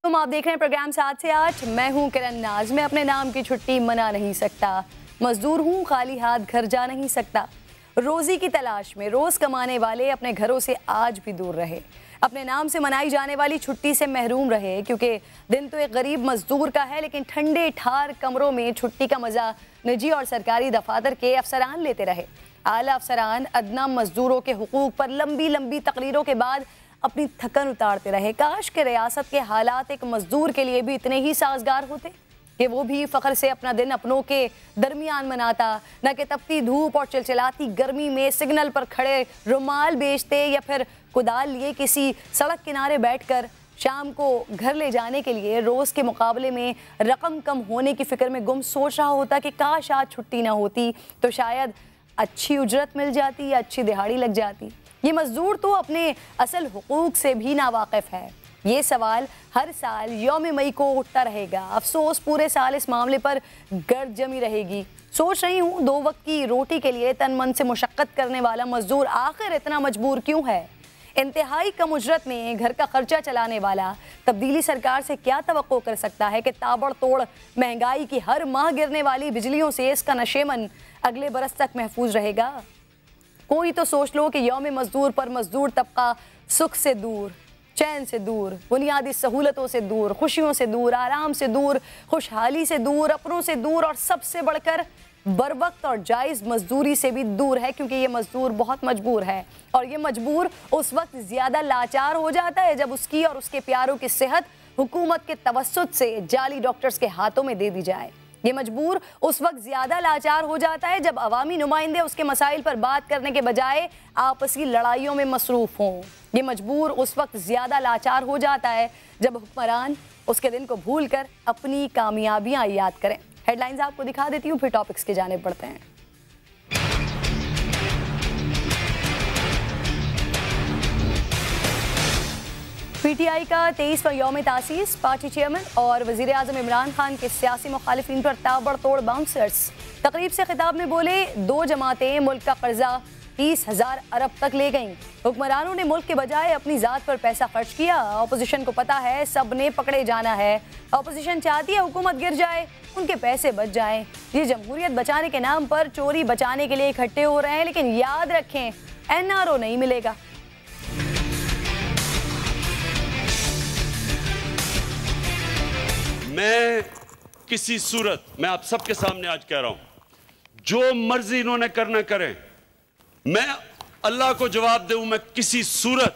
तुम आप देख रहे हैं प्रोग्राम 7 से 8। मैं हूं किरण नाज। मैं अपने नाम की छुट्टी मना नहीं सकता, मजदूर हूं, खाली हाथ घर जा नहीं सकता। रोजी की तलाश में रोज कमाने वाले अपने घरों से आज भी दूर रहे, अपने नाम से मनाई जाने वाली छुट्टी से महरूम रहे, क्योंकि दिन तो एक गरीब मजदूर का है, लेकिन ठंडे ठार कमरों में छुट्टी का मजा निजी और सरकारी दफातर के अफसरान लेते रहे। आला अफसरान अदना मजदूरों के हुकूक पर लंबी लंबी तकरीरों के बाद अपनी थकन उतारते रहे। काश के रियासत के हालात एक मजदूर के लिए भी इतने ही साजगार होते कि वो भी फ़ख्र से अपना दिन अपनों के दरमियान मनाता, न कि तपती धूप और चिलचिलाती गर्मी में सिग्नल पर खड़े रुमाल बेचते या फिर कुदाल लिए किसी सड़क किनारे बैठकर शाम को घर ले जाने के लिए रोज़ के मुकाबले में रकम कम होने की फ़िक्र में गुम सोच रहा होता कि काश आज छुट्टी ना होती तो शायद अच्छी उजरत मिल जाती या अच्छी दिहाड़ी लग जाती। ये मजदूर तो अपने असल हुकूक से भी नावाकिफ है। ये सवाल हर साल यौम मई को उठता रहेगा। अफसोस पूरे साल इस मामले पर गर्द जमी रहेगी। सोच रही हूँ, 2 वक्त की रोटी के लिए तन मन से मुशक्कत करने वाला मजदूर आखिर इतना मजबूर क्यों है? इंतहाई कम उजरत में घर का खर्चा चलाने वाला तब्दीली सरकार से क्या तवक्को कर सकता है कि ताबड़तोड़ महंगाई की हर माह गिरने वाली बिजलियों से इसका नशेमन अगले बरस तक महफूज रहेगा? कोई तो सोच लो कि यौम मजदूर पर मजदूर तबका सुख से दूर, चैन से दूर, बुनियादी सहूलतों से दूर, खुशियों से दूर, आराम से दूर, खुशहाली से दूर, अपनों से दूर और सबसे बढ़कर बरवक्त और जायज़ मजदूरी से भी दूर है, क्योंकि ये मजदूर बहुत मजबूर है। और ये मजबूर उस वक्त ज़्यादा लाचार हो जाता है जब उसकी और उसके प्यारों की सेहत हुकूमत के तवस्सुत से जाली डॉक्टर्स के हाथों में दे दी जाए। ये मजबूर उस वक्त ज़्यादा लाचार हो जाता है जब अवामी नुमाइंदे उसके मसाइल पर बात करने के बजाय आपसी लड़ाइयों में मसरूफ़ हों। ये मजबूर उस वक्त ज़्यादा लाचार हो जाता है जब हुक्मरान उसके दिन को भूल कर अपनी कामयाबियाँ याद करें। हेडलाइंस आपको दिखा देती हूँ, फिर टॉपिक्स के जाने बढ़ते हैं। पीटीआई का 23वां यौम तासीस, पार्टी चेयरमैन और वज़ीर आज़म इमरान खान के सियासी मुखालिफिन पर ताबड़तोड़ बाउंसर्स। तकरीब से खिताब में बोले, 2 जमातें मुल्क का कर्जा 30,000 अरब तक ले गईं। हुक्मरानों ने मुल्क के बजाय अपनी ज़ात पर पैसा खर्च किया। अपोजिशन को पता है सब ने पकड़े जाना है। अपोजिशन चाहती है हुकूमत गिर जाए, उनके पैसे बच जाएं। ये जमहूरियत बचाने के नाम पर चोरी बचाने के लिए इकट्ठे हो रहे हैं, लेकिन याद रखें NRO नहीं मिलेगा। मैं किसी सूरत, मैं आप सबके सामने आज कह रहा हूं, जो मर्जी इन्होंने करना करें, मैं अल्लाह को जवाब दूं, मैं किसी सूरत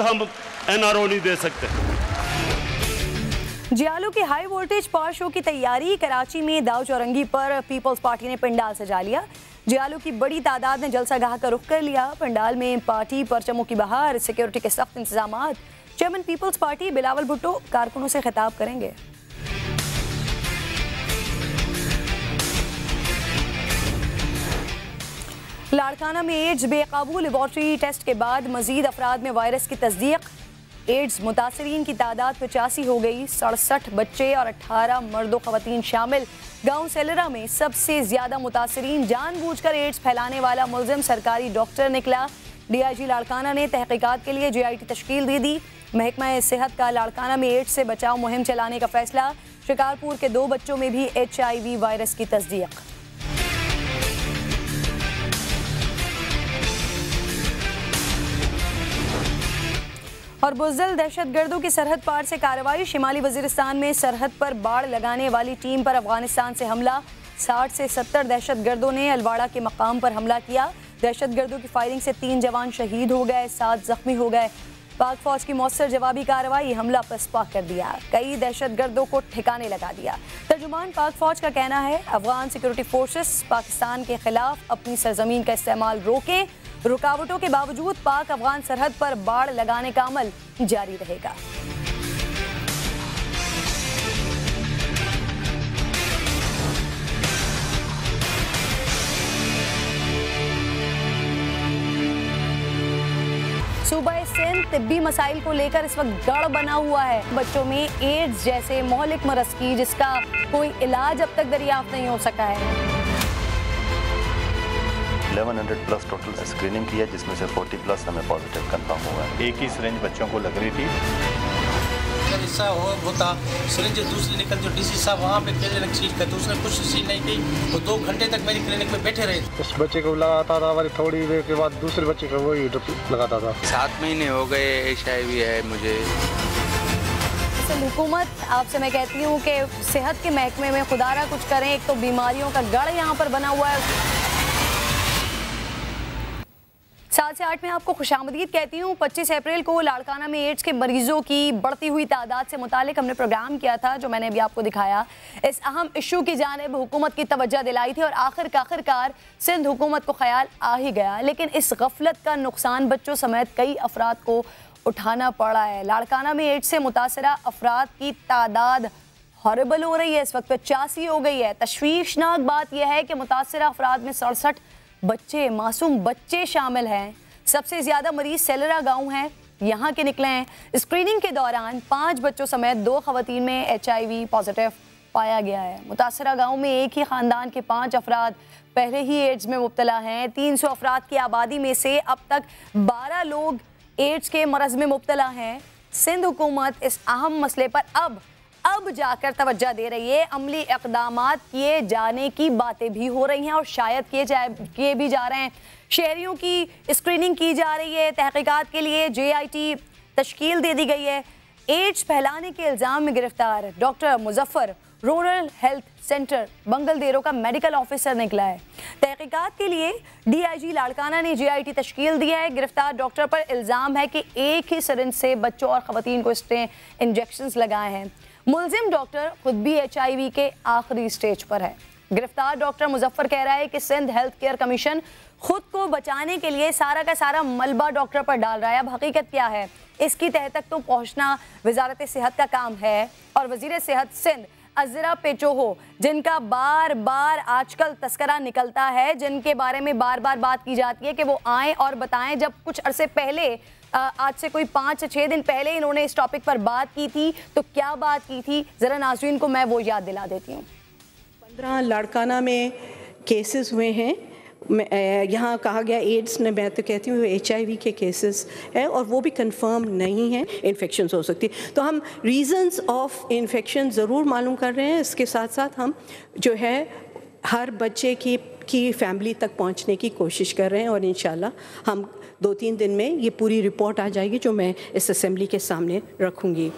हम NRO नहीं दे सकते। जियालो की हाई वोल्टेज पावर शो की तैयारी। कराची में दाव चौरंगी पर पीपल्स पार्टी ने पंडाल सजा लिया। जियालो की बड़ी तादाद ने जलसा गाह का रुख कर लिया। पंडाल में पार्टी परचमों की बहार, सिक्योरिटी के सख्त इंतजाम। Chairman Peoples Party Bilawal Bhutto कारकुनों से खिताब करेंगे। लाड़काना में एड्स बेकाबू, लेबॉर्ट्री टेस्ट के बाद मजीद अफराद में वायरस की तस्दीक। एड्स मुतासरीन की तादाद 85 हो गई। 67 बच्चे और 18 मर्दो खवातीन शामिल। गांव सेलरा में सबसे ज्यादा मुतासरीन जानबूझकर एड्स फैलाने वाला मुलजिम सरकारी डॉक्टर निकला। DIG लाड़काना ने तहकीकात के लिए JIT तश्कील दे दी। महकमा सेहत का लाड़काना में एड्स से बचाव मुहिम चलाने का फैसला। शिकारपुर के 2 बच्चों में भी HIV वायरस की तस्दीक। और बुज़दिल दहशतगर्दों की सरहद पार से कार्रवाई। शिमाली वजीरिस्तान में सरहद पर बाड़ लगाने वाली टीम पर अफगानिस्तान से हमला। 60 से 70 दहशतगर्दों ने अलवाड़ा के मकाम पर हमला किया। दहशतगर्दों की फायरिंग से 3 जवान शहीद हो गए, 7 जख्मी हो गए। पाक फौज की मौसर जवाबी कार्रवाई, हमला पसपा कर दिया, कई दहशतगर्दों को ठिकाने लगा दिया। तर्जुमान पाक फौज का कहना है, अफगान सिक्योरिटी फोर्सेस पाकिस्तान के खिलाफ अपनी सरजमीन का इस्तेमाल रोकें। रुकावटों के बावजूद पाक अफगान सरहद पर बाड़ लगाने का अमल जारी रहेगा। सूबा सिंध तिब्बी मसाइल को लेकर इस वक्त गढ़ बना हुआ है। बच्चों में एड्स जैसे मोहलिक मरज की जिसका कोई इलाज अब तक दरियाफ्त नहीं हो सका है। 1100 प्लस टोटल स्क्रीनिंग की है, जिसमें से 40 प्लस हमें पॉजिटिव कंफर्म हुआ है। एक ही सिरिंज बच्चों को लग रही थी। अगर हिस्सा होता सिरिंज दूसरी निकल जो डीसी साहब वहाँ पे क्लिनिक सीट करते उसने कुछ सीट नहीं की, वो 2 घंटे तक मेरी क्लिनिक में बैठे रहे। उस बच्चे को लगाता था, फिर थोड़ी देर के बाद दूसरे बच्चे को वही लगाता था। 7 महीने हो गए HIV है मुझे। हुकूमत आपसे मैं कहती हूँ कि सेहत के महकमे में खुदारा कुछ करें। एक तो बीमारियों का गढ़ यहाँ पर बना हुआ है। 7 से 8 में आपको खुशामदीद कहती हूँ। 25 अप्रैल को लाड़काना में एड्स के मरीजों की बढ़ती हुई तादाद से मुतालिक हमने प्रोग्राम किया था, जो मैंने अभी आपको दिखाया। इस अहम इशू की जानिब हुकूमत की तवज्जो दिलाई थी और आखिरकार सिंध हुकूमत को ख्याल आ ही गया। लेकिन इस गफलत का नुकसान बच्चों समेत कई अफराद को उठाना पड़ा है। लाड़काना में एड्स से मुतासरा अफराद की तादाद हॉरेबल हो रही है, इस वक्त 85 हो गई है। तशवीशनाक बात यह है कि मुतासरा अफराद में 67 बच्चे, मासूम बच्चे शामिल हैं। सबसे ज़्यादा मरीज सेलरा गांव हैं, यहाँ के निकले हैं। स्क्रीनिंग के दौरान 5 बच्चों समेत 2 खवातीन में HIV पॉजिटिव पाया गया है। मुतासरा गांव में एक ही ख़ानदान के 5 अफराद पहले ही एड्स में मुब्तला हैं। 300 अफराद की आबादी में से अब तक 12 लोग एड्स के मरज़ में मुब्तला हैं। सिंध हुकूमत इस अहम मसले पर अब जाकर तवज्जो दे रही है। अमली इक़दामात किए जाने की बातें भी हो रही हैं और शायद किए भी जा रहे हैं। शहरियों की स्क्रीनिंग की जा रही है। तहकीकात के लिए JIT तश्कील दे दी गई है। एड्स फैलाने के इल्ज़ाम में गिरफ्तार doctor Muzaffar rural health centre Bangaldero का मेडिकल ऑफिसर निकला है। तहकीकात के लिए DIG लाड़काना ने JIT तश्कील दिया है। गिरफ्तार डॉक्टर पर इल्ज़ाम है कि एक ही सिरिंज से बच्चों और ख़वातीन को इसने इंजेक्शंस लगाए हैं। मुलजिम डॉक्टर खुद भी HIV के आखिरी स्टेज पर है। गिरफ्तार डॉक्टर मुजफ्फर कह रहा है कि सिंध हेल्थ केयर कमीशन खुद को बचाने के लिए सारा का सारा मलबा डॉक्टर पर डाल रहा है। अब हकीकत क्या है, इसकी तह तक तो पहुँचना वजारत सेहत का काम है। और वज़ीर सेहत सिंध अज़रा पेचोहो, जिनका बार बार आजकल तस्करा निकलता है, जिनके बारे में बार बार बात की जाती है कि वो आएँ और बताएं। जब कुछ अरसे पहले, आज से कोई 5 से 6 दिन पहले इन्होंने इस टॉपिक पर बात की थी, तो क्या बात की थी, ज़रा नाज़रीन को मैं वो याद दिला देती हूँ। 15 लाड़काना में केसेस हुए हैं। यहाँ कहा गया एड्स ने, मैं तो कहती हूँ HIV के केसेस है और वो भी कंफर्म नहीं है। इन्फेक्शंस हो सकती है, तो हम रीजंस ऑफ इन्फेक्शन ज़रूर मालूम कर रहे हैं। इसके साथ साथ हम जो है हर बच्चे की फैमिली तक पहुँचने की कोशिश कर रहे हैं और इंशाल्लाह हम 2-3 दिन में ये पूरी रिपोर्ट आ जाएगी, जो मैं इस असेंबली के सामने रखूँगी।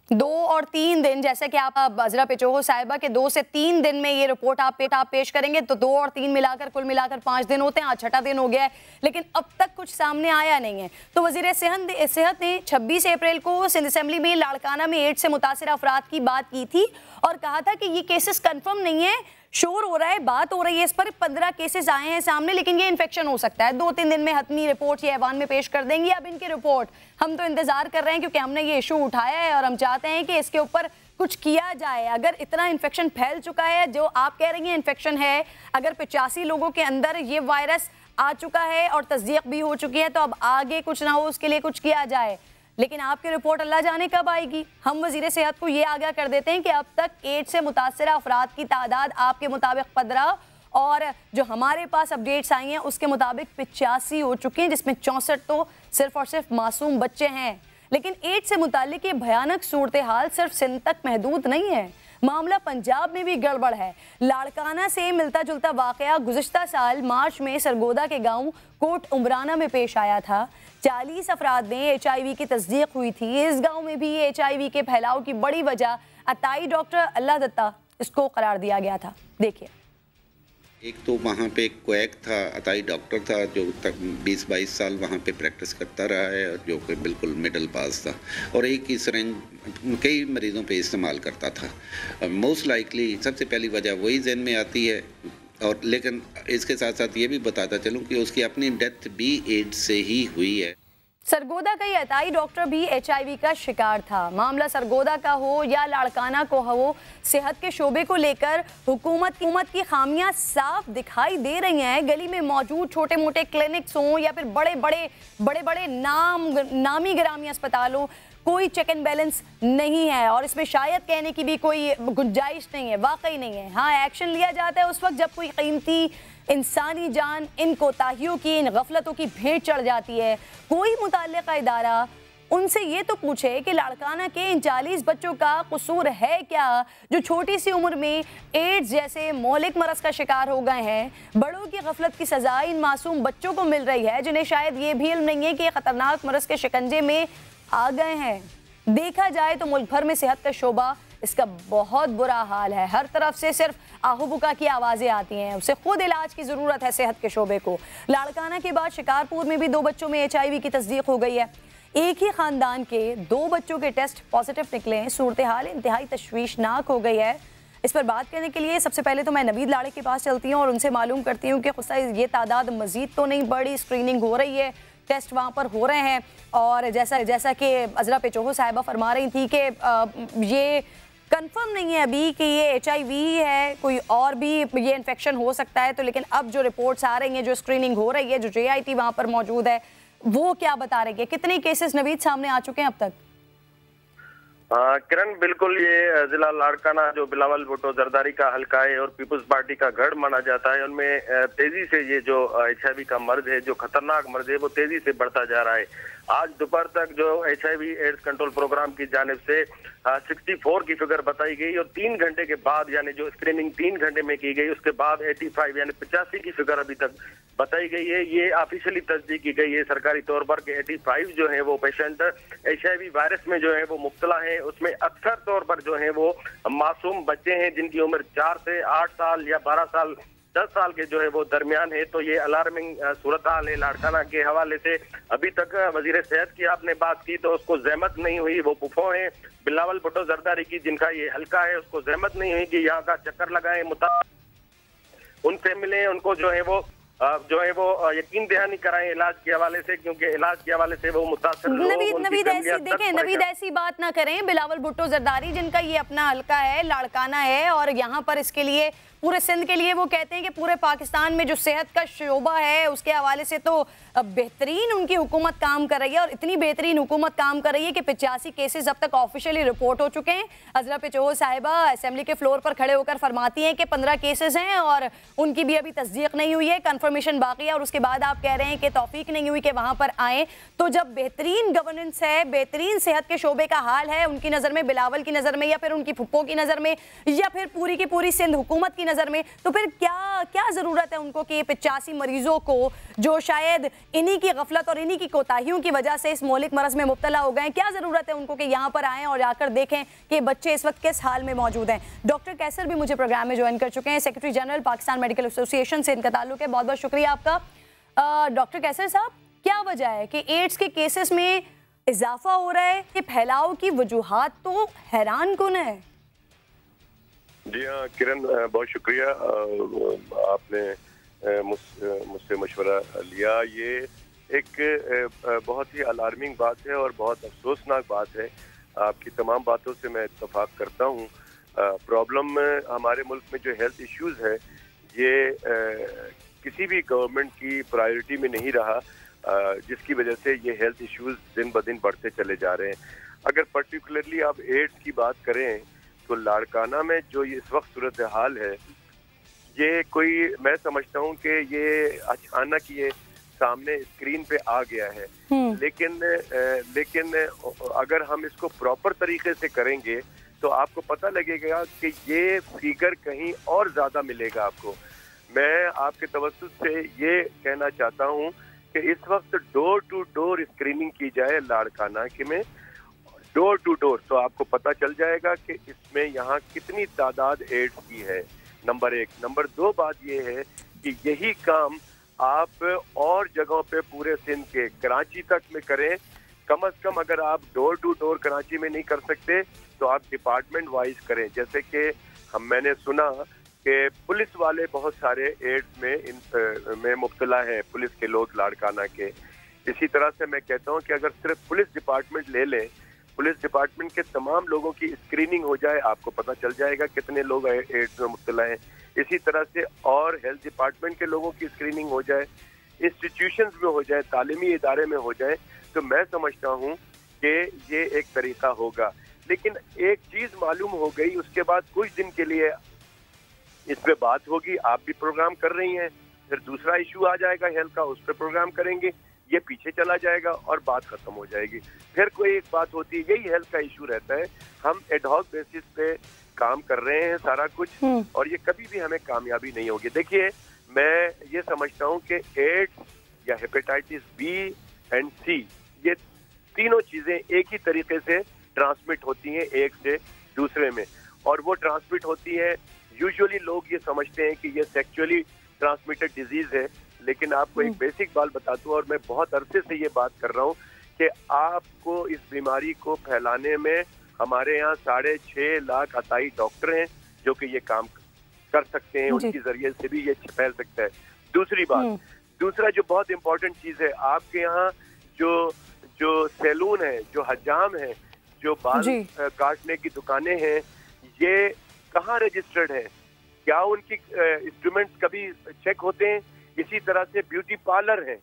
2 और 3 दिन, जैसे कि आप अज़रा पेचोहो साहिबा के 2 से 3 दिन में ये रिपोर्ट आप पेश करेंगे, तो 2 और 3 मिलाकर कुल मिलाकर 5 दिन होते हैं। आज 6ठा दिन हो गया है, लेकिन अब तक कुछ सामने आया नहीं है। तो वज़ीर सेहत ने 26 अप्रैल को सिंध असेंबली में लाड़काना में एड्स से मुतासिर अफराद की बात की थी और कहा था कि ये केसेस कन्फर्म नहीं है, शोर हो रहा है, बात हो रही है इस पर। 15 केसेस आए हैं सामने, लेकिन ये इन्फेक्शन हो सकता है। 2-3 दिन में हतमी रिपोर्ट ये ऐवान में पेश कर देंगी। अब इनकी रिपोर्ट हम तो इंतजार कर रहे हैं, क्योंकि हमने ये इशू उठाया है और हम चाहते हैं कि इसके ऊपर कुछ किया जाए। अगर इतना इन्फेक्शन फैल चुका है, जो आप कह रही हैं इन्फेक्शन है, अगर 85 लोगों के अंदर ये वायरस आ चुका है और तस्दीक भी हो चुकी है, तो अब आगे कुछ ना हो उसके लिए कुछ किया जाए। लेकिन आपकी रिपोर्ट अल्लाह जाने कब आएगी। हम वज़ीर सेहत को ये आगाह कर देते हैं कि अब तक एड्स से मुतासरा अफराद की तादाद आपके मुताबिक 15 और जो हमारे पास अपडेट्स आई हैं उसके मुताबिक 85 हो चुके हैं, जिसमें 64 तो सिर्फ और सिर्फ मासूम बच्चे हैं। लेकिन एड्स से मुतालिक ये भयानक सूरत हाल सिर्फ सिंध तक महदूद नहीं है, मामला पंजाब में भी गड़बड़ है। लाड़काना से मिलता जुलता वाक़या गुज़िश्ता साल मार्च में सरगोदा के गांव कोट उमराना में पेश आया था। 40 अफराद में HIV की तस्दीक हुई थी। इस गांव में भी HIV के फैलाव की बड़ी वजह अताई डॉक्टर अल्लाह दत्ता इसको करार दिया गया था। देखिए, एक तो वहाँ पे क्वैक था, अताई डॉक्टर था जो 20-22 साल वहाँ पे प्रैक्टिस करता रहा है, जो कि बिल्कुल मिडल पास था, और एक ही सिरिंज कई मरीज़ों पे इस्तेमाल करता था। मोस्ट लाइकली सबसे पहली वजह वही जहन में आती है। और लेकिन इसके साथ साथ ये भी बताता चलूँ कि उसकी अपनी डेथ भी एड्स से ही हुई है। सरगोदा का ये अताई डॉक्टर भी HIV का शिकार था। मामला सरगोदा का हो या लाड़काना को हो, सेहत के शोबे को लेकर हुकूमत की खामियां साफ दिखाई दे रही हैं। गली में मौजूद छोटे मोटे क्लिनिक्स हों या फिर बड़े नामी गिरामी अस्पताल हो, कोई चेक एंड बैलेंस नहीं है और इसमें शायद कहने की भी कोई गुंजाइश नहीं है, वाकई नहीं है। हाँ, एक्शन लिया जाता है उस वक्त जब कोई कीमती इंसानी जान इन कोताहियों की, इन गफलतों की भेंट चढ़ जाती है। कोई मुतल्लिका इदारा उनसे ये तो पूछे कि लाड़काना के इन 40 बच्चों का कसूर है क्या, जो छोटी सी उम्र में एड्स जैसे मौलिक मरज का शिकार हो गए हैं। बड़ों की गफलत की सजा इन मासूम बच्चों को मिल रही है, जिन्हें शायद ये भी इल्म नहीं है कि ये खतरनाक मरज के शिकंजे में आ गए हैं। देखा जाए तो मुल्क भर में सेहत का शोबा, इसका बहुत बुरा हाल है। हर तरफ से सिर्फ आहूबुका की आवाज़ें आती हैं। उसे खुद इलाज की ज़रूरत है सेहत के शोबे को। लाड़काना के बाद शिकारपुर में भी 2 बच्चों में HIV की तस्दीक हो गई है। एक ही ख़ानदान के 2 बच्चों के टेस्ट पॉजिटिव निकले हैं। सूरत हाल इंतहाई तशवीशनाक हो गई है। इस पर बात करने के लिए सबसे पहले तो मैं नवीद लाड़े के पास चलती हूँ और उनसे मालूम करती हूँ कि खुदा ये तादाद मज़ीद तो नहीं बढ़ी, स्क्रीनिंग हो रही है, टेस्ट वहाँ पर हो रहे हैं। और जैसा कि अजरा पेचोहो साहिबा फरमा रही थी कि ये कंफर्म नहीं है अभी कि ये HIV है, कोई और भी ये इन्फेक्शन हो सकता है। तो लेकिन अब जो रिपोर्ट्स आ रही हैं, जो स्क्रीनिंग हो रही है, जो JIT वहाँ पर मौजूद है, वो क्या बता रही है? कितने केसेस नवीद सामने आ चुके हैं अब तक? किरण, बिल्कुल ये जिला लाड़काना जो बिलावल भुट्टो जरदारी का हल्का है और पीपल्स पार्टी का गढ़ माना जाता है, उनमें तेजी से ये जो HIV का मर्ज है, जो खतरनाक मर्ज है, वो तेजी से बढ़ता जा रहा है। आज दोपहर तक जो HIV एड्स कंट्रोल प्रोग्राम की जानिब से 64 की फिगर बताई गई और 3 घंटे के बाद, यानी जो स्क्रीनिंग 3 घंटे में की गई, उसके बाद 85 यानी 85 की फिगर अभी तक बताई गई है। ये ऑफिशियली तस्दीक की गई है सरकारी तौर पर कि 85 जो है वो पेशेंट HIV वायरस में जो है वो मुब्तला है। उसमें अक्सर तौर पर जो है वो मासूम बच्चे हैं जिनकी उम्र 4 से 8 साल या 12 साल 10 साल के जो है वो दरमियान है। तो ये अलार्मिंग सूरत हाल है लाड़काना के हवाले से। अभी तक वजीर सेहत की आपने बात की तो उसको जहमत नहीं हुई, वो पुफो है बिलावल भुट्टो जरदारी की जिनका ये हल्का है, उसको जहमत नहीं हुई कि यहाँ का चक्कर लगाए, उनसे मिले, उनको जो है वो यकीन दहानी कराएं इलाज के हवाले से, क्योंकि इलाज के हवाले से वो मुतासर नवीद ऐसी बात ना करें। बिलावल भुट्टो जरदारी जिनका ये अपना हल्का है, लाड़काना है, और यहाँ पर इसके लिए पूरे सिंध के लिए वो कहते हैं कि पूरे पाकिस्तान में जो सेहत का शोबा है उसके हवाले से तो बेहतरीन उनकी हुकूमत काम कर रही है, और इतनी बेहतरीन हुकूमत काम कर रही है कि 85 केसेस अब तक ऑफिशियली रिपोर्ट हो चुके हैं। अजरा पेचोहो साहिबा असेंबली के फ्लोर पर खड़े होकर फरमाती हैं कि 15 केसेस हैं और उनकी भी अभी तस्दीक नहीं हुई है, कंफर्मेशन बाकी है। और उसके बाद आप कह रहे हैं कि तौफीक नहीं हुई कि वहाँ पर आएँ। तो जब बेहतरीन गवर्नेंस है, बेहतरीन सेहत के शोबे का हाल है उनकी नज़र में, बिलावल की नज़र में, या फिर उनकी फुप्पो की नज़र में, या फिर पूरी की पूरी सिंध हुकूमत की नज़र में, तो फिर क्या ज़रूरत है उनको कि 85 मरीजों को जो शायद इन्हीं की गफलत और इन्हीं की कोताहियों की वजह से इस मौलिक मरज में मुब्तला हो गए हैं, क्या ज़रूरत है उनको कि यहाँ पर आएँ और आकर देखें कि बच्चे इस वक्त किस हाल में मौजूद हैं? डॉक्टर कैसर भी मुझे प्रोग्राम में ज्वाइन कर चुके हैं, secretary general Pakistan medical association से इनका ताल्लुक है। बहुत बहुत शुक्रिया आपका। डॉक्टर कैसर साहब, क्या वजह है कि एड्स के केसेस में इजाफा हो रहा है? ये फैलाव की वजूहात तो हैरान कुन है। जी हाँ किरण, बहुत शुक्रिया, आपने मुझसे मशवरा लिया। ये एक बहुत ही अलार्मिंग बात है और बहुत अफसोसनाक बात है। आपकी तमाम बातों से मैं इत्तफाक करता हूँ। प्रॉब्लम हमारे मुल्क में जो हेल्थ इश्यूज़ है, ये किसी भी गवर्नमेंट की प्रायोरिटी में नहीं रहा, जिसकी वजह से ये हेल्थ इश्यूज़ दिन ब दिन बढ़ते चले जा रहे हैं। अगर पर्टिकुलरली आप एड्स की बात करें तो लाड़काना में जो इस वक्त सूरत हाल है, ये कोई, मैं समझता हूँ कि ये अचानक ये सामने स्क्रीन पे आ गया है। लेकिन अगर हम इसको प्रॉपर तरीके से करेंगे तो आपको पता लगेगा कि ये फिगर कहीं और ज़्यादा मिलेगा आपको। मैं आपके तवज्जुह से ये कहना चाहता हूँ कि इस वक्त डोर टू डोर स्क्रीनिंग की जाए लाड़काना के में, डोर टू डोर, तो आपको पता चल जाएगा कि इसमें यहाँ कितनी तादाद एड्स की है, नंबर 1। नंबर 2 बात ये है कि यही काम आप और जगहों पे पूरे सिंध के कराची तक में करें। कम से कम अगर आप डोर टू डोर कराची में नहीं कर सकते तो आप डिपार्टमेंट वाइज करें। जैसे कि मैंने सुना कि पुलिस वाले बहुत सारे एड्स में मुब्तला हैं, पुलिस के लोग लाड़काना के। इसी तरह से मैं कहता हूँ कि अगर सिर्फ पुलिस डिपार्टमेंट ले लें, पुलिस डिपार्टमेंट के तमाम लोगों की स्क्रीनिंग हो जाए, आपको पता चल जाएगा कितने लोग एड्स में मुब्तला हैं। इसी तरह से और हेल्थ डिपार्टमेंट के लोगों की स्क्रीनिंग हो जाए, इंस्टीट्यूशंस में हो जाए, तालीमी इदारे में हो जाए, तो मैं समझता हूँ कि ये एक तरीका होगा। लेकिन एक चीज़ मालूम हो गई, उसके बाद कुछ दिन के लिए इस पे बात होगी, आप भी प्रोग्राम कर रही हैं, फिर दूसरा इशू आ जाएगा हेल्थ का, उस पर प्रोग्राम करेंगे। ये पीछे चला जाएगा और बात खत्म हो जाएगी। फिर कोई एक बात होती है, यही हेल्थ का इशू रहता है, हम एडहॉक बेसिस पे काम कर रहे हैं सारा कुछ, और ये कभी भी हमें कामयाबी नहीं होगी। देखिए, मैं ये समझता हूँ कि एड्स या हेपेटाइटिस बी एंड सी, ये तीनों चीजें एक ही तरीके से ट्रांसमिट होती हैं एक से दूसरे में, और वो ट्रांसमिट होती है, यूजुअली लोग ये समझते हैं कि ये सेक्सुअली ट्रांसमिटेड डिजीज है, लेकिन आपको एक बेसिक बात बता दूं, और मैं बहुत अरसे से ये बात कर रहा हूँ कि आपको इस बीमारी को फैलाने में हमारे यहाँ 6.5 लाख अताई डॉक्टर हैं जो कि ये काम कर सकते हैं, उनकी जरिए से भी ये फैल सकता है। दूसरी बात, दूसरा जो बहुत इंपॉर्टेंट चीज है, आपके यहाँ जो सैलून है, जो हजाम है, जो बाल काटने की दुकानें हैं, ये कहाँ रजिस्टर्ड है? क्या उनकी इंस्ट्रूमेंट्स कभी चेक होते हैं? इसी तरह से ब्यूटी पार्लर है,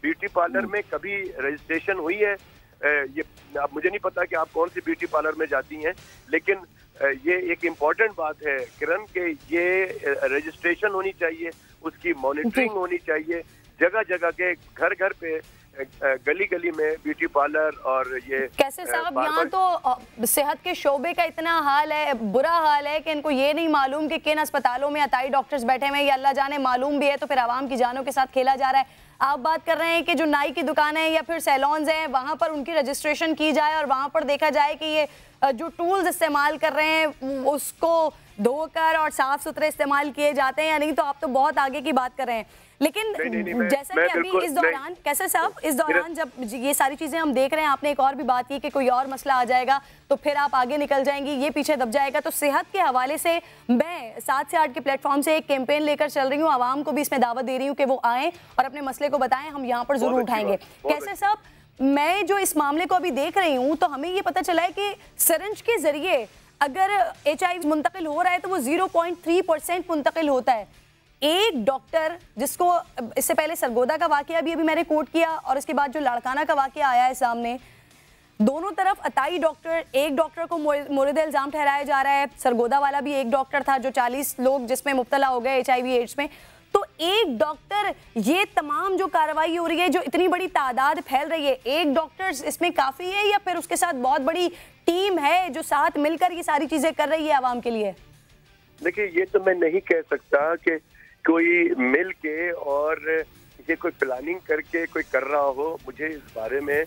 ब्यूटी पार्लर में कभी रजिस्ट्रेशन हुई है? ये अब मुझे नहीं पता कि आप कौन सी ब्यूटी पार्लर में जाती हैं, लेकिन ये एक इम्पॉर्टेंट बात है किरण के ये रजिस्ट्रेशन होनी चाहिए, उसकी मॉनिटरिंग होनी चाहिए, जगह जगह के घर घर पे गली गली में ब्यूटी पार्लर। और ये कैसे साहब, यहाँ तो सेहत के शोबे का इतना हाल है, बुरा हाल है कि इनको ये नहीं मालूम कि किन अस्पतालों में अताई डॉक्टर्स बैठे हुए हैं, या अल्लाह जाने मालूम भी है तो फिर आवाम की जानों के साथ खेला जा रहा है। आप बात कर रहे हैं कि जो नाई की दुकानें हैं या फिर सैलून्स हैं, वहाँ पर उनकी रजिस्ट्रेशन की जाए और वहाँ पर देखा जाए कि ये जो टूल्स इस्तेमाल कर रहे हैं उसको धोकर और साफ सुथरे इस्तेमाल किए जाते हैं या नहीं, तो आप तो बहुत आगे की बात कर रहे हैं। लेकिन जैसा कि अभी इस दौरान कैसे साहब, इस दौरान जब ये सारी चीजें हम देख रहे हैं, आपने एक और भी बात की कि कोई और मसला आ जाएगा तो फिर आप आगे निकल जाएंगी, ये पीछे दब जाएगा। तो सेहत के हवाले से मैं 7 से 8 के प्लेटफॉर्म से एक कैंपेन लेकर चल रही हूँ, आवाम को भी इसमें दावत दे रही हूँ कि वो आएँ और अपने मसले को बताएं, हम यहाँ पर जरूर उठाएंगे। कैसे साहब, मैं जो इस मामले को अभी देख रही हूँ तो हमें ये पता चला है कि सिरिंज के जरिए अगर HIV मुंतकिल हो रहा है तो वो 0.3% मुंतकिल होता है। एक डॉक्टर जिसको इससे पहले सरगोदा का वाकया भी अभी मैंने कोट किया और इसके बाद जो लाड़काना का वाकया आया है सामने, दोनों तरफ अताई डॉक्टर, एक डॉक्टर को मोरद इल्ज़ाम ठहराया जा रहा है, सरगोदा वाला भी एक डॉक्टर था जो 40 लोग जिसमें मुब्तला हो गए HIV एड्स में, तो एक डॉक्टर, ये तमाम जो कार्रवाई हो रही है, जो इतनी बड़ी तादाद फैल रही है, एक डॉक्टर इसमें काफ़ी है या फिर उसके साथ बहुत बड़ी टीम है जो साथ मिलकर ये सारी चीज़ें कर रही है आवाम के लिए? देखिए, ये तो मैं नहीं कह सकता कि कोई मिल के और ये कोई प्लानिंग करके कोई कर रहा हो, मुझे इस बारे में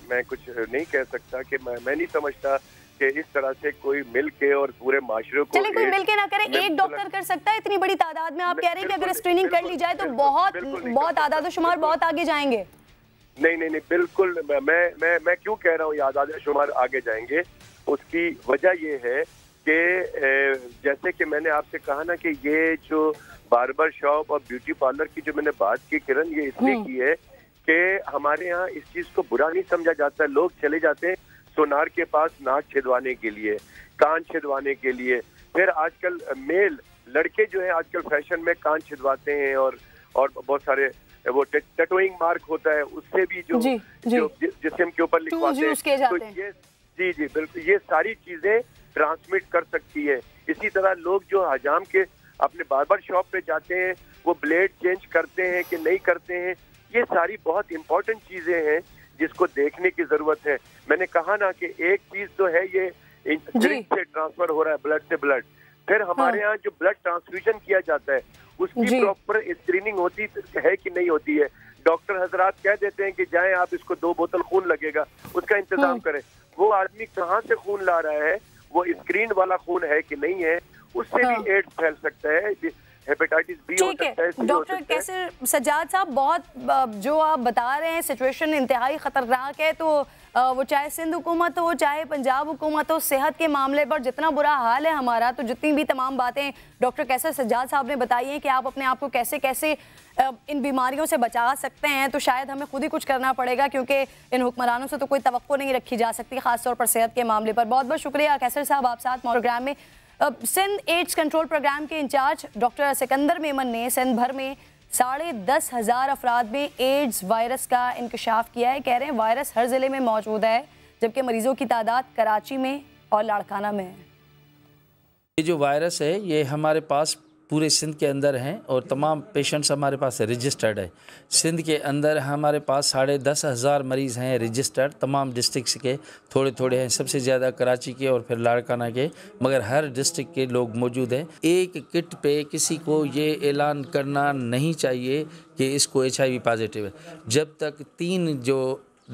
मैं कुछ नहीं कह सकता कि मैं नहीं समझता कि इस तरह से कोई मिल के और पूरे माशरे को। चलिए, कोई मिल के ना करे, एक डॉक्टर कर सकता है इतनी बड़ी तादाद में? आप कह रहे हैं कि अगर स्क्रीनिंग कर ली जाए तो बहुत आदाद शुमार बहुत आगे जाएंगे। नहीं, बिल्कुल मैं क्यों कह रहा हूँ ये आदाद शुमार आगे जाएंगे, उसकी वजह ये है कि जैसे कि मैंने आपसे कहा ना कि ये जो बार्बर शॉप और ब्यूटी पार्लर की जो मैंने बात की किरण, ये इसलिए की है कि हमारे यहाँ इस चीज को बुरा नहीं समझा जाता है। लोग चले जाते हैं सोनार के पास नाक छिदवाने के लिए, कान छिदवाने के लिए, फिर आजकल मेल लड़के जो है आजकल फैशन में कान छिदवाते हैं और बहुत सारे वो टैटूइंग मार्क होता है, उससे भी जो जिस्म के ऊपर लिखवाते हैं, तो ये जी बिल्कुल, ये सारी चीजें ट्रांसमिट कर सकती है। इसी तरह लोग जो हजाम के अपने बार्बर शॉप पे जाते हैं, वो ब्लेड चेंज करते हैं कि नहीं करते हैं, ये सारी बहुत इंपॉर्टेंट चीजें हैं जिसको देखने की जरूरत है। मैंने कहा ना कि एक चीज तो है ये सिरिंज से ट्रांसफर हो रहा है, ब्लड से ब्लड, फिर हमारे यहाँ जो ब्लड ट्रांसफ्यूजन किया जाता है उसकी प्रॉपर स्क्रीनिंग होती है कि नहीं होती है। डॉक्टर हजरात कह देते हैं कि जाएं आप, इसको 2 बोतल खून लगेगा, उसका इंतजाम करें। वो आदमी कहाँ से खून ला रहा है, वो स्क्रीन वाला खून है कि नहीं है, उससे भी एड्स फैल सकता है, हेपेटाइटिस बी हो सकता है। डॉक्टर कैसर सज्जाद साहब, बहुत जो आप बता रहे हैं सिचुएशन इंतहाई खतरनाक है, तो वो चाहे सिंध हुकूमत हो चाहे पंजाब हुकूमत हो, सेहत के मामले पर जितना बुरा हाल है हमारा, तो जितनी भी तमाम बातें डॉक्टर कैसर सज्जाद साहब ने बताई हैं कि आप अपने आप को कैसे कैसे इन बीमारियों से बचा सकते हैं, तो शायद हमें खुद ही कुछ करना पड़ेगा, क्योंकि इन हुक्मरानों से तो कोई तवक्को नहीं रखी जा सकती, खासतौर पर सेहत के मामले पर। बहुत बहुत शुक्रिया कैसर साहब, आप साथ प्रोग्राम में। सिंध एड्स कंट्रोल प्रोग्राम के इंचार्ज डॉक्टर सिकंदर मेमन ने सिंध भर में 10,500 अफराद में एड्स वायरस का इंकशाफ किया है। कह रहे हैं वायरस हर जिले में मौजूद है, जबकि मरीजों की तादाद कराची में और लाड़काना में है। ये जो वायरस है ये हमारे पास पूरे सिंध के अंदर हैं और तमाम पेशेंट्स हमारे पास रजिस्टर्ड है। सिंध के अंदर हमारे पास 10,500 मरीज़ हैं रजिस्टर्ड, तमाम डिस्ट्रिक्ट्स के थोड़े थोड़े हैं, सबसे ज़्यादा कराची के और फिर लाड़काना के, मगर हर डिस्ट्रिक्ट के लोग मौजूद हैं। एक किट पे किसी को ये ऐलान करना नहीं चाहिए कि इसको HIV पॉजिटिव है, जब तक 3 जो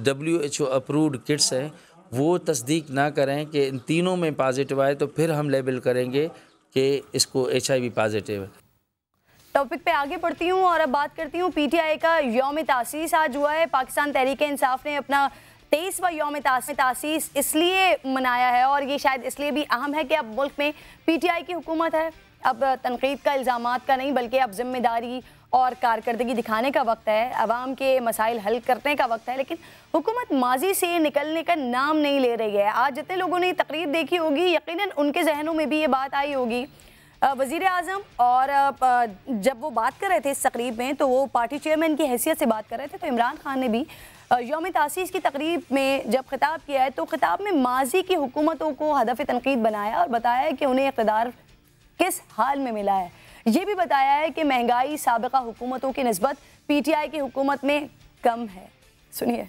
WHO अप्रूव्ड किट्स हैं वो तस्दीक ना करें कि इन तीनों में पॉजिटिव आए तो फिर हम लेबल करेंगे कि इसको HIV पॉजिटिव है। टॉपिक पे आगे बढ़ती हूँ और अब बात करती हूँ PTI का यौम तासीस आज हुआ है। पाकिस्तान तहरीक-ए-इंसाफ ने अपना 23वां यौम तासीस इसलिए मनाया है और ये शायद इसलिए भी अहम है कि अब मुल्क में PTI की हुकूमत है। अब तनकीद का, इल्ज़ामात का नहीं, बल्कि अब जिम्मेदारी और कारकर्दगी दिखाने का वक्त है, अवाम के मसाइल हल करने का वक्त है। लेकिन हुकूमत माजी से निकलने का नाम नहीं ले रही है। आज जितने लोगों ने तकरीर देखी होगी यकीनन उनके जहनों में भी ये बात आई होगी। वज़ीर आज़म और जब वो बात कर रहे थे इस तकरीब में तो वो पार्टी चेयरमैन की हैसियत से बात कर रहे थे। तो इमरान खान ने भी यौम तासीस की तकरीब में जब खिताब किया है तो खिताब में माजी की हुकूमतों को हदफ तनकीद बनाया और बताया कि उन्हें इक़्तिदार किस हाल में मिला है। ये भी बताया है कि महंगाई साबिक़ा हुकूमतों की निस्बत PTI की हुकूमत में कम है। सुनिए।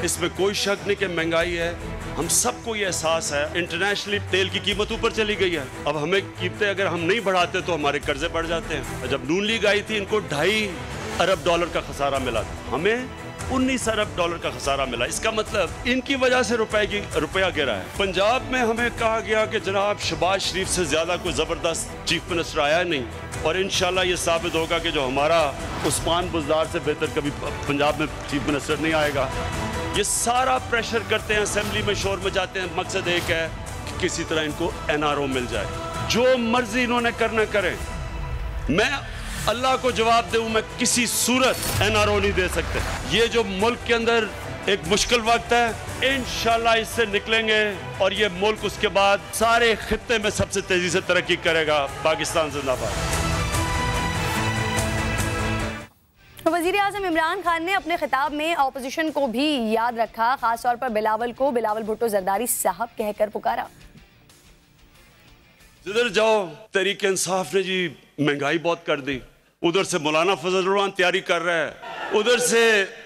इसमें कोई शक नहीं कि महंगाई है, हम सबको ये एहसास है। इंटरनेशनली तेल की कीमत ऊपर चली गई है। अब हमें कीमतें अगर हम नहीं बढ़ाते तो हमारे कर्जे बढ़ जाते हैं। जब नून लीग आई थी इनको $2.5 अरब का खसारा मिला था, हमें $19 अरब का खसारा मिला। इसका मतलब इनकी वजह से रुपया गिरा है। पंजाब में हमें कहा गया कि जनाब शहबाज शरीफ से ज्यादा कोई जबरदस्त चीफ मिनिस्टर आया नहीं, और इंशाल्लाह ये साबित होगा कि जो हमारा उस्मान बुज़दार से बेहतर कभी पंजाब में चीफ मिनिस्टर नहीं आएगा। ये सारा प्रेशर करते हैं, असेंबली में शोर मचाते हैं, मकसद एक है कि किसी तरह इनको NRO मिल जाए। जो मर्जी इन्होंने करना करें, मैं अल्लाह को जवाब दूं, मैं किसी सूरत NRO नहीं दे सकते। ये जो मुल्क के अंदर एक मुश्किल वक्त है, इंशाल्लाह इससे निकलेंगे और ये मुल्क उसके बाद सारे खित्ते में सबसे तेजी से तरक्की करेगा। पाकिस्तान जिंदाबाद। वज़ीर आज़म इमरान खान ने अपने खिताब में अपोजिशन को भी याद रखा, खासतौर पर बिलावल को बिलावल भुट्टो जरदारी साहब कहकर पुकारा। जिधर जाओ तहरीक इंसाफ ने जी महंगाई बहुत कर दी, उधर से मौलाना फजल रहमान तैयारी कर रहा है, उधर से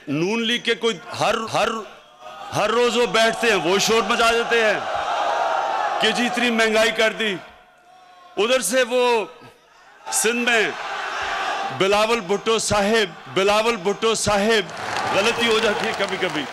नून लीग के कोई हर रोज वो बैठते हैं वो शोर मचा देते हैं कि जी इतनी महंगाई कर दी। उधर से वो सिंध में बिलावल भुट्टो साहिब गलती हो जाती है कभी कभी।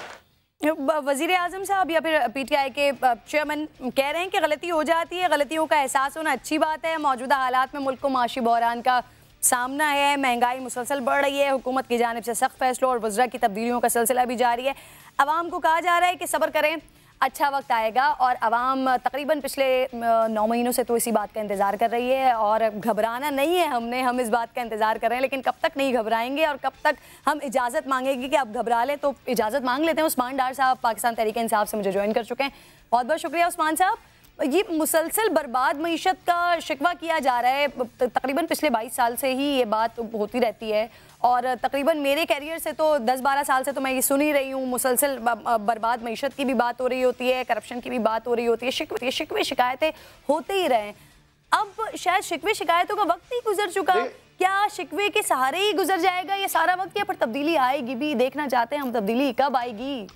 वज़ीर आज़म साहब या फिर PTI के चेयरमैन कह रहे हैं कि गलती हो जाती है, गलतियों का एहसास होना अच्छी बात है। मौजूदा हालात में मुल्क को माशी बहरान का सामना है, महंगाई मुसलसल बढ़ रही है, हुकूमत की जानिब से सख्त फैसलों और वज़रा की तब्दीलियों का सिलसिला भी जारी है। अवाम को कहा जा रहा है कि सब्र करें, अच्छा वक्त आएगा। और अवाम तकरीबन पिछले 9 महीनों से तो इसी बात का इंतज़ार कर रही है और घबराना नहीं है हम इस बात का इंतज़ार कर रहे हैं। लेकिन कब तक नहीं घबराएंगे और कब तक हम इजाज़त मांगेंगे कि अब घबरा लें, तो इजाज़त मांग लेते हैं। उस्मान डार साहब पाकिस्तान तहरीक-ए-इंसाफ से मुझे ज्वाइन कर चुके हैं, बहुत बहुत शुक्रिया उस्मान साहब। ये मुसलसल बर्बाद मईशत का शिकवा किया जा रहा है, तकरीबन पिछले 22 साल से ही ये बात होती रहती है और तकरीबन मेरे कैरियर से तो 10-12 साल से तो मैं ये सुन ही रही हूँ। मुसलसल बर्बाद मईशत की भी बात हो रही होती है, करप्शन की भी बात हो रही होती है, शिकवे शिकायतें होते ही रहे। अब शायद शिकवे शिकायतों का वक्त ही गुजर चुका, क्या शिकवे के सहारे ही गुजर जाएगा ये सारा वक्त, या फिर तब्दीली आएगी भी? देखना चाहते हैं हम तब्दीली कब आएगी।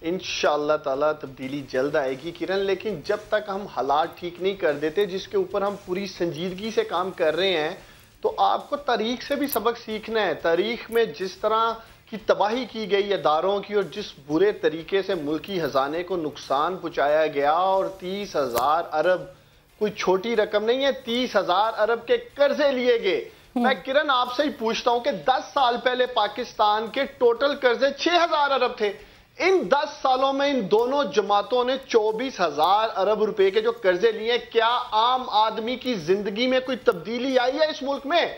इंशाअल्लाह ताला तब्दीली जल्द आएगी किरण, लेकिन जब तक हम हालात ठीक नहीं कर देते जिसके ऊपर हम पूरी संजीदगी से काम कर रहे हैं, तो आपको तारीख से भी सबक सीखना है। तारीख में जिस तरह की तबाही की गई अदारों की और जिस बुरे तरीके से मुल्की खजाने को नुकसान पहुँचाया गया, और 30,000 अरब कोई छोटी रकम नहीं है, 30,000 अरब के कर्जे लिए गए। मैं किरण आपसे ही पूछता हूँ कि 10 साल पहले पाकिस्तान के टोटल कर्जे 6,000 अरब थे। इन 10 सालों में इन दोनों जमातों ने 24,000 अरब रुपए के जो कर्जे लिए। क्या आम आदमी की जिंदगी में कोई तब्दीली आई है इस मुल्क में?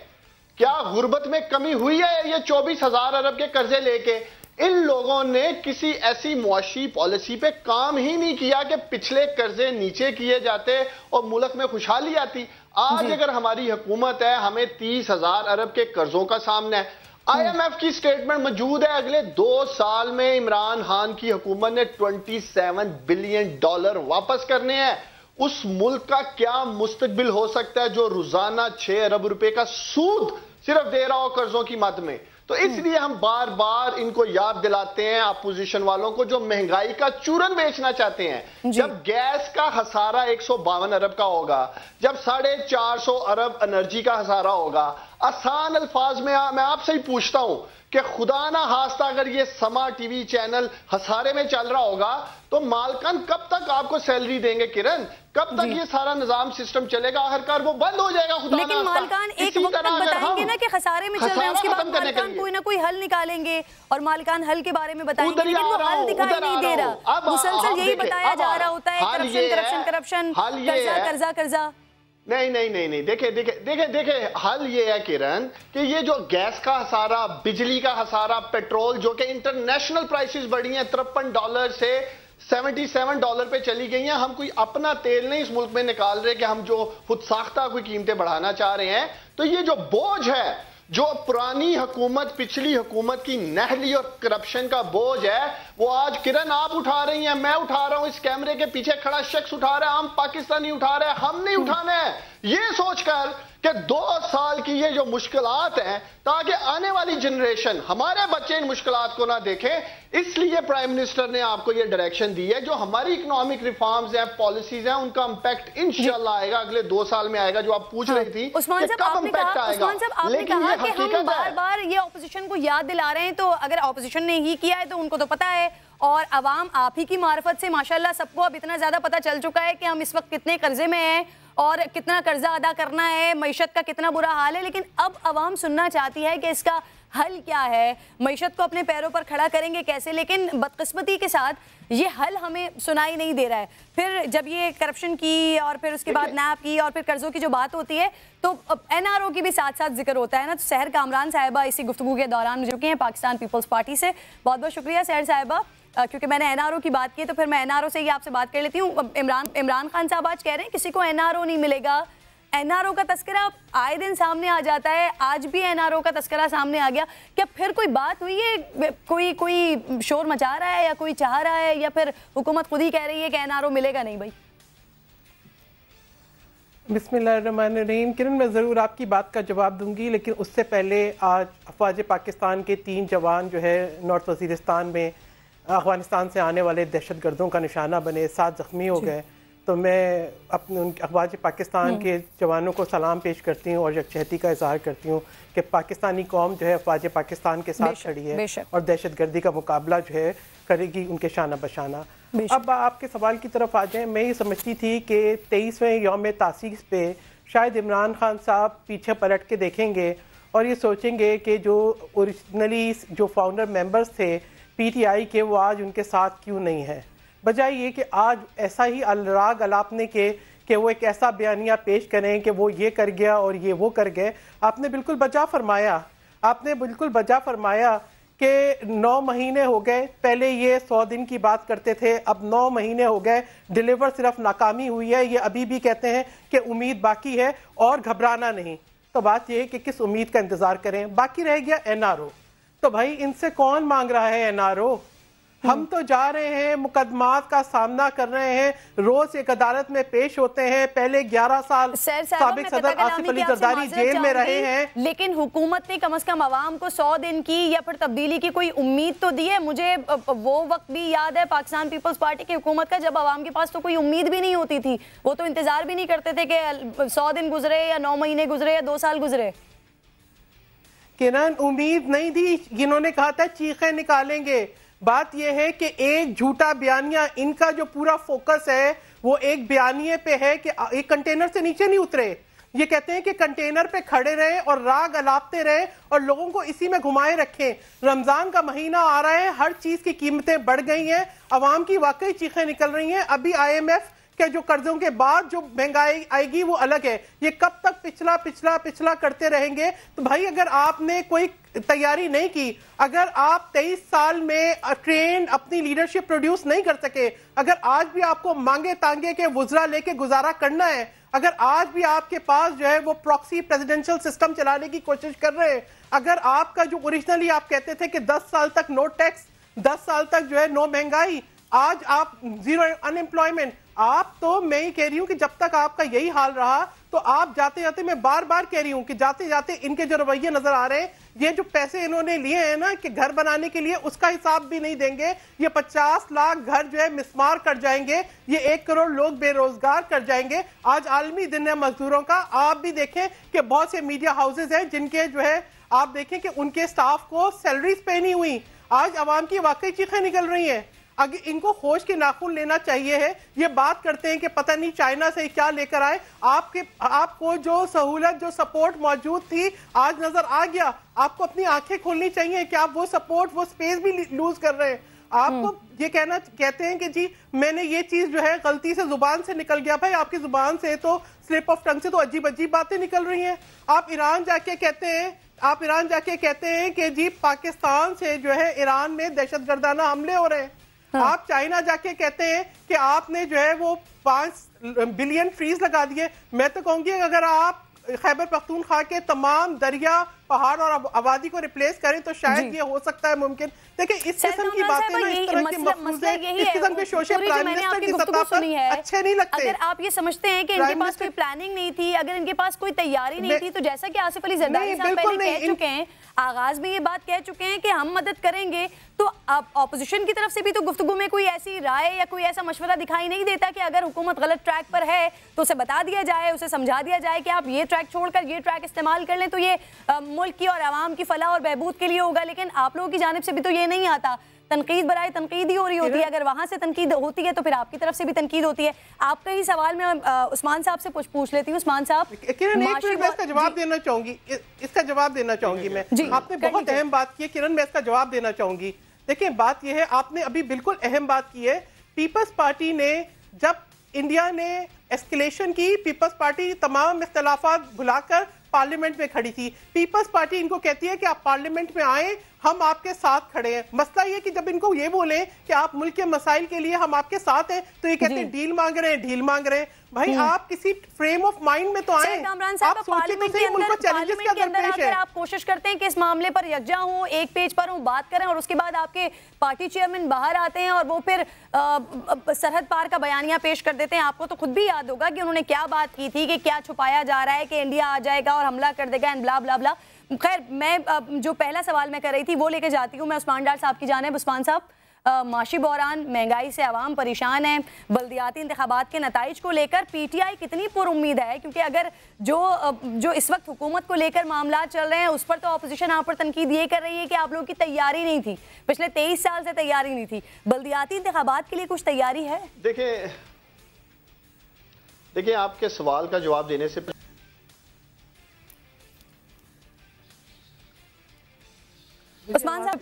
क्या गुर्बत में कमी हुई है ये 24,000 अरब के कर्जे लेके? इन लोगों ने किसी ऐसी मुआशी पॉलिसी पे काम ही नहीं किया कि पिछले कर्जे नीचे किए जाते और मुल्क में खुशहाली आती। आज अगर हमारी हुकूमत है, हमें 30,000 अरब के कर्जों का सामना है, IMF की स्टेटमेंट मौजूद है, अगले 2 साल में इमरान खान की हुकूमत ने $27 बिलियन वापस करने हैं। उस मुल्क का क्या मुस्तकबिल हो सकता है जो रोजाना 6 अरब रुपए का सूद सिर्फ दे रहा हो कर्जों की मद में। तो इसलिए हम बार बार इनको याद दिलाते हैं अपोजिशन वालों को जो महंगाई का चूरन बेचना चाहते हैं। जब गैस का हसारा 152 अरब का होगा, जब 450 अरब एनर्जी का हसारा होगा, आसान अल्फाज में मैं आपसे ही पूछता हूं कि खुदा ना हास्ता अगर ये समा टीवी चैनल हसारे में चल रहा होगा तो मालकान कब तक आपको सैलरी देंगे किरण? कब तक ये सारा निजाम सिस्टम चलेगा? आखिरकार वो बंद हो जाएगा। खुदा लेकिन मालकान एक वक्त तक बताएंगे ना कि खसारे में चल रहे हैं, उसके बाद मालकान कोई ना कोई हल निकालेंगे और मालकान हल के बारे में बताएंगे, लेकिन वो हल दिखाई नहीं दे रहा। मुसलसल यही बताया जा रहा होता है करप्शन, कर्जा। नहीं, देखे हल ये है किरण कि ये जो गैस का हसारा, बिजली का हसारा, पेट्रोल जो कि इंटरनेशनल प्राइसेस बढ़ी हैं, $53 से $77 पे चली गई हैं। हम कोई अपना तेल नहीं इस मुल्क में निकाल रहे कि हम जो खुद साख्ता कोई कीमतें बढ़ाना चाह रहे हैं। तो ये जो बोझ है, जो पुरानी हुकूमत, पिछली हुकूमत की नहली और करप्शन का बोझ है, वो आज किरण आप उठा रही हैं, मैं उठा रहा हूं, इस कैमरे के पीछे खड़ा शख्स उठा रहा है, आम पाकिस्तानी उठा रहे हैं। हम नहीं उठाना है ये सोचकर कि 2 साल की ये जो मुश्किलात हैं, ताकि आने वाली जनरेशन, हमारे बच्चे इन मुश्किलात को ना देखें। इसलिए प्राइम मिनिस्टर ने आपको ये डायरेक्शन दी है। जो हमारी इकोनॉमिक रिफॉर्म्स हैं, पॉलिसीज हैं, उनका इंपैक्ट इंशाल्लाह आएगा, अगले 2 साल में आएगा। जो आप पूछ रही थी उस्मान साहब, आपने कहा कि हम बार बार ये ऑपोजिशन को याद दिला रहे हैं, तो अगर ऑपोजिशन ने ही किया है तो उनको तो पता है, और अवाम आप ही की मार्फत से माशाल्लाह सबको अब इतना ज्यादा पता चल चुका है कि हम इस वक्त कितने कर्जे में हैं और कितना कर्जा अदा करना है, मईशत का कितना बुरा हाल है। लेकिन अब अवाम सुनना चाहती है कि इसका हल क्या है, मईशत को अपने पैरों पर खड़ा करेंगे कैसे। लेकिन बदकिस्मती के साथ ये हल हमें सुनाई नहीं दे रहा है। फिर जब ये करप्शन की और फिर उसके बाद नैब की और फिर कर्जों की जो बात होती है, तो NRO की भी साथ साथ जिक्र होता है ना। तो सहर कामरान साहिबा इसी गुफ्तगू के दौरान जुड़े हैं पाकिस्तान पीपल्स पार्टी से। बहुत बहुत शुक्रिया सहर साहिबा, क्योंकि मैंने NRO की बात की तो फिर मैं NRO से ही आपसे बात कर लेती हूँ। इमरान खान साहब आज कह रहे हैं किसी को NRO नहीं मिलेगा। NRO का तस्करा आए दिन सामने आ जाता है, आज भी NRO का तस्करा सामने आ गया। क्या फिर कोई बात हुई है, कोई शोर मचा रहा है या कोई चाह रहा है, या फिर हुकूमत खुद ही कह रही है कि NRO मिलेगा नहीं? भाई बिस्मिल्लाहिर्रहमानिर्रहीम। किरण, मैं ज़रूर आपकी बात का जवाब दूंगी, लेकिन उससे पहले आज अफवाज पाकिस्तान के 3 जवान जो है नॉर्थ वज़ीरिस्तान में अफगानिस्तान से आने वाले दहशतगर्दों का निशाना बने, 7 ज़ख्मी हो गए। तो मैं अपने अफवाज पाकिस्तान के जवानों को सलाम पेश करती हूँ और यकजहती का इजहार करती हूँ कि पाकिस्तानी कौम जो है अफवाज पाकिस्तान के साथ खड़ी है और दहशतगर्दी का मुकाबला जो है करेगी उनके शाना बशाना। अब आपके सवाल की तरफ आ जाएं। मैं ये समझती थी कि 23वें यौम तासीस पे शायद इमरान खान साहब पीछे पलट के देखेंगे और ये सोचेंगे कि जो ओरिजिनली जो फाउंडर मेंबर्स थे PTI के, वो आज उनके साथ क्यों नहीं है। बजाय ये कि आज ऐसा ही अलराग अलापने के कि वो एक ऐसा बयानिया पेश करें कि वो ये कर गया और ये वो कर गए। आपने बिल्कुल बजा फरमाया कि 9 महीने हो गए। पहले ये 100 दिन की बात करते थे, अब 9 महीने हो गए, डिलीवर सिर्फ नाकामी हुई है। ये अभी भी कहते हैं कि उम्मीद बाकी है और घबराना नहीं। तो बात ये है कि किस उम्मीद का इंतजार करें। बाकी रह गया NRO। तो भाई इनसे कौन मांग रहा है NRO? हम तो जा रहे हैं, मुकदमात का सामना कर रहे हैं, रोज एक अदालत में पेश होते हैं। पहले 11 साल साबिक सदर आसिफ अली जरदारी जेल में रहे हैं। लेकिन हुकूमत ने कम से कम आवाम को 100 दिन की या फिर तब्दीली की कोई उम्मीद तो दी है। मुझे वो वक्त भी याद है पाकिस्तान पीपल्स पार्टी की हुकूमत का, जब आवाम के पास तो कोई उम्मीद भी नहीं होती थी। वो तो इंतजार भी नहीं करते थे कि 100 दिन गुजरे या 9 महीने गुजरे या 2 साल गुजरे। किरण, उम्मीद नहीं थी। इन्होंने कहा था चीखें निकालेंगे। बात यह है कि एक झूठा बयानिया, इनका जो पूरा फोकस है वो एक बयानिए पे है कि एक कंटेनर से नीचे नहीं उतरे। ये कहते हैं कि कंटेनर पे खड़े रहे और राग अलापते रहे और लोगों को इसी में घुमाए रखें। रमजान का महीना आ रहा है, हर चीज की कीमतें बढ़ गई हैं, अवाम की वाकई चीखें निकल रही हैं। अभी IMF के जो कर्जों के बाद जो महंगाई आएगी वो अलग है। ये कब तक पिछला करते रहेंगे? तो भाई अगर आपने कोई तैयारी नहीं की, अगर आप 23 साल में ट्रेन अपनी लीडरशिप प्रोड्यूस नहीं कर सके, अगर आज भी आपको मांगे तांगे के वुज़रा लेके गुजारा करना है, अगर आज भी आपके पास जो है वो प्रॉक्सी प्रेसिडेंशियल सिस्टम चलाने की कोशिश कर रहे हैं, अगर आपका जो ओरिजिनली आप कहते थे कि 10 साल तक नो टैक्स, 10 साल तक जो है नो महंगाई, आज आप जीरो अनएम्प्लॉयमेंट। आप तो मैं ही कह रही हूँ कि जब तक आपका यही हाल रहा तो आप जाते जाते, मैं बार बार कह रही हूँ कि जाते जाते इनके जो रवैये नजर आ रहे हैं, ये जो पैसे इन्होंने लिए हैं ना कि घर बनाने के लिए, उसका हिसाब भी नहीं देंगे। ये 50 लाख घर जो है मिसमार कर जाएंगे, ये 1 करोड़ लोग बेरोजगार कर जाएंगे। आज आलमी दिन है मजदूरों का। आप भी देखें कि बहुत से मीडिया हाउसेज हैं जिनके जो है आप देखें कि उनके स्टाफ को सैलरीज पे नहीं हुई। आज आवाम की वाकई चीखें निकल रही हैं। अगर इनको होश के नाखून लेना चाहिए है। ये बात करते हैं कि पता नहीं चाइना से क्या लेकर आए। आपको जो सहूलत, जो सपोर्ट मौजूद थी, आज नजर आ गया। आपको अपनी आंखें खोलनी चाहिए कि आप वो सपोर्ट, वो स्पेस भी लूज कर रहे हैं। आपको ये कहते हैं कि जी मैंने ये चीज जो है गलती से जुबान से निकल गया। भाई आपकी जुबान से तो, स्लिप ऑफ टंग से तो अजीब अजीब बातें निकल रही हैं। आप ईरान जाके कहते हैं कि जी पाकिस्तान से जो है ईरान में दहशतगर्दाना हमले हो रहे हैं। आप चाइना जाके कहते हैं कि आपने जो है वो 5 बिलियन ट्रीज लगा दिए। मैं तो कहूंगी अगर आप खैबर पख्तूनख्वा के तमाम दरिया, पहाड़ और आबादी को रिप्लेस करें तो शायद ये हो सकता है मुमकिन। देखिए इस किस्म की बातें ना, इस तरह के मसले, इस किस्म के शोशे प्राइम मिनिस्टर की सत्ता पर अच्छे नहीं लगते। अगर आप ये समझते हैं कि इनके पास कोई प्लानिंग नहीं थी, अगर इनके पास कोई तैयारी नहीं थी, तो जैसा कि आसिफ अली जरदारी साहब पहले कह चुके हैं, आगाज में ये बात कह चुके हैं कि हम मदद करेंगे, तो अब ऑपोजिशन की तरफ से भी तो गुफ्तगू में कोई ऐसी राय या कोई ऐसा मशवरा दिखाई नहीं देता कि अगर हुकूमत गलत ट्रैक पर है तो उसे बता दिया जाए, उसे समझा दिया जाए कि आप ये ट्रैक छोड़कर ये ट्रैक इस्तेमाल कर लें तो ये मुल्क की और आवाम की फलाह और बहबूद के लिए होगा। लेकिन आप लोगों की जानिब से भी तो ये नहीं आता। तनकीद बराए तनकीद ही हो रही होती है। अगर वहां से तनकीद होती है तो फिर आपकी तरफ से भी तनकीद होती है। आपका ही सवाल मैं उस्मान साहब से पूछ लेती हूँ। उस्मान साहब, इसका जवाब देना चाहूंगी, इसका जवाब देना चाहूंगी मैं। आपने बहुत अहम बात की है किरण, मैं इसका जवाब देना चाहूंगी। देखिए बात यह है, आपने अभी बिल्कुल अहम बात की है। पीपल्स पार्टी ने, जब इंडिया ने एस्केलेशन की, पीपल्स पार्टी तमाम इख्तलाफात भुलाकर पार्लियामेंट में खड़ी थी। पीपल्स पार्टी इनको कहती है कि आप पार्लियामेंट में आए, हम आपके साथ खड़े हैं। मसला ये कि जब इनको ये बोले कि आप मुल्क के मसाइल के लिए हम आपके साथ हैं, तो ये कहते हैं ढील मांग रहे हैं, ढील मांग रहे हैं। भाई आप किसी फ्रेम ऑफ माइंड में तो आए, आप सोचें तो सही मुल्क को चैलेंजेस क्या दरपेश है। आप कोशिश करते हैं कि इस मामले पर यकजा हो, एक पेज पर हो, बात करें, और उसके बाद आपके पार्टी चेयरमैन बाहर आते हैं और वो फिर सरहद पार का बयानिया पेश कर देते हैं। आपको तो खुद भी याद होगा कि उन्होंने क्या बात की थी, कि क्या छुपाया जा रहा है कि इंडिया आ जाएगा और हमला कर देगा एंड ब्ला ब्ला ब्ला। खैर, मैं जो पहला सवाल मैं कर रही थी वो लेके जाती हूँ मैं उस्मान डार साहब की जानिब। उस्मान साहब, माशी बहरान, महंगाई से आवाम परेशान है, बल्दियाती इंतखाबात के नताइज को लेकर पीटीआई कितनी पुरुम्मीद है? क्योंकि अगर जो इस वक्त हुकूमत को लेकर मामला चल रहे हैं उस पर तो अपोजिशन आप पर तनकीद ये कर रही है कि आप लोगों की तैयारी नहीं थी, पिछले 23 साल से तैयारी नहीं थी। बल्दियाती इंतखाबात के लिए कुछ तैयारी है? देखिए आपके सवाल का जवाब देने से उस्मान साहब,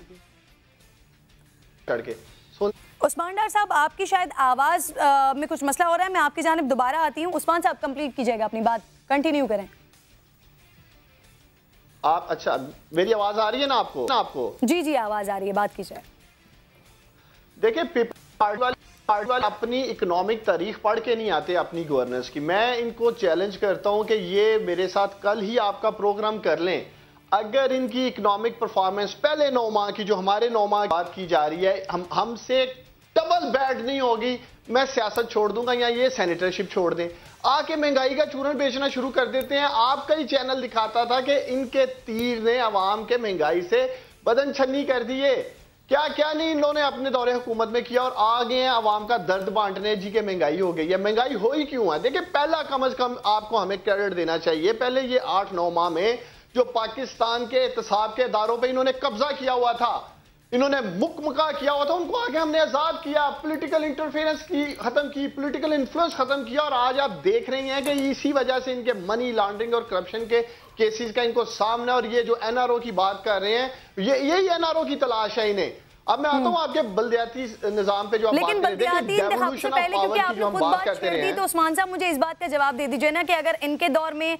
उस्मान डार साहब, आपकी शायद आवाज में कुछ मसला हो रहा है। मैं आपकी जानिब दोबारा आती हूँ। उस्मान साहब कंप्लीट कीजिएगा अपनी बात, कंटिन्यू करें आप। अच्छा, मेरी आवाज आ रही है ना आपको? जी जी आवाज आ रही है, बात कीजिए। देखिए पार्टी वाले अपनी इकोनॉमिक तारीख पढ़ के नहीं आते अपनी गवर्नेंस की। मैं इनको चैलेंज करता हूं कि ये मेरे साथ कल ही आपका प्रोग्राम कर लें। अगर इनकी इकोनॉमिक परफॉर्मेंस पहले 9 माह की, जो हमारे 9 माह की बात की जा रही है, हमसे डबल बैड नहीं होगी, मैं सियासत छोड़ दूंगा या ये सेनेटरशिप छोड़ दें, आके महंगाई का चूरन बेचना शुरू कर देते हैं। आपका ही चैनल दिखाता था कि इनके तीर ने आवाम के महंगाई से बदन छन्नी कर दिए। क्या क्या नहीं इन लोगों ने अपने दौरे हुकूमत में किया और आ गए हैं आवाम का दर्द बांटने जी के महंगाई हो गई है। महंगाई हो ही क्यों है? देखिए पहला कम से कम आपको हमें क्रेडिट देना चाहिए। पहले ये 8-9 माह में जो पाकिस्तान के एहतसाब के इदारों पे इन्होंने कब्जा किया हुआ था, इन्होंने मुकमका किया हुआ था, उनको आगे हमने आजाद किया, पॉलिटिकल इंटरफेरेंस की खत्म की, पॉलिटिकल इन्फ्लुएंस खत्म किया। और आज आप देख रहे हैं कि इसी वजह से इनके मनी लॉन्ड्रिंग और करप्शन के केसेस का इनको सामना, और ये जो एनआरओ की बात कर रहे हैं, यही एनआरओ की तलाश है इन्हें। अब मैं आता हूं आपके बल्दियाती निजाम पे जो आप बात कर रहे हैं, डेवोल्यूशन ऑफ पावर की जो हम बात करते रहे हैं, तो उस्मान साहब मुझे इस बात का जवाब दे दीजिए ना कि अगर इनके दौर में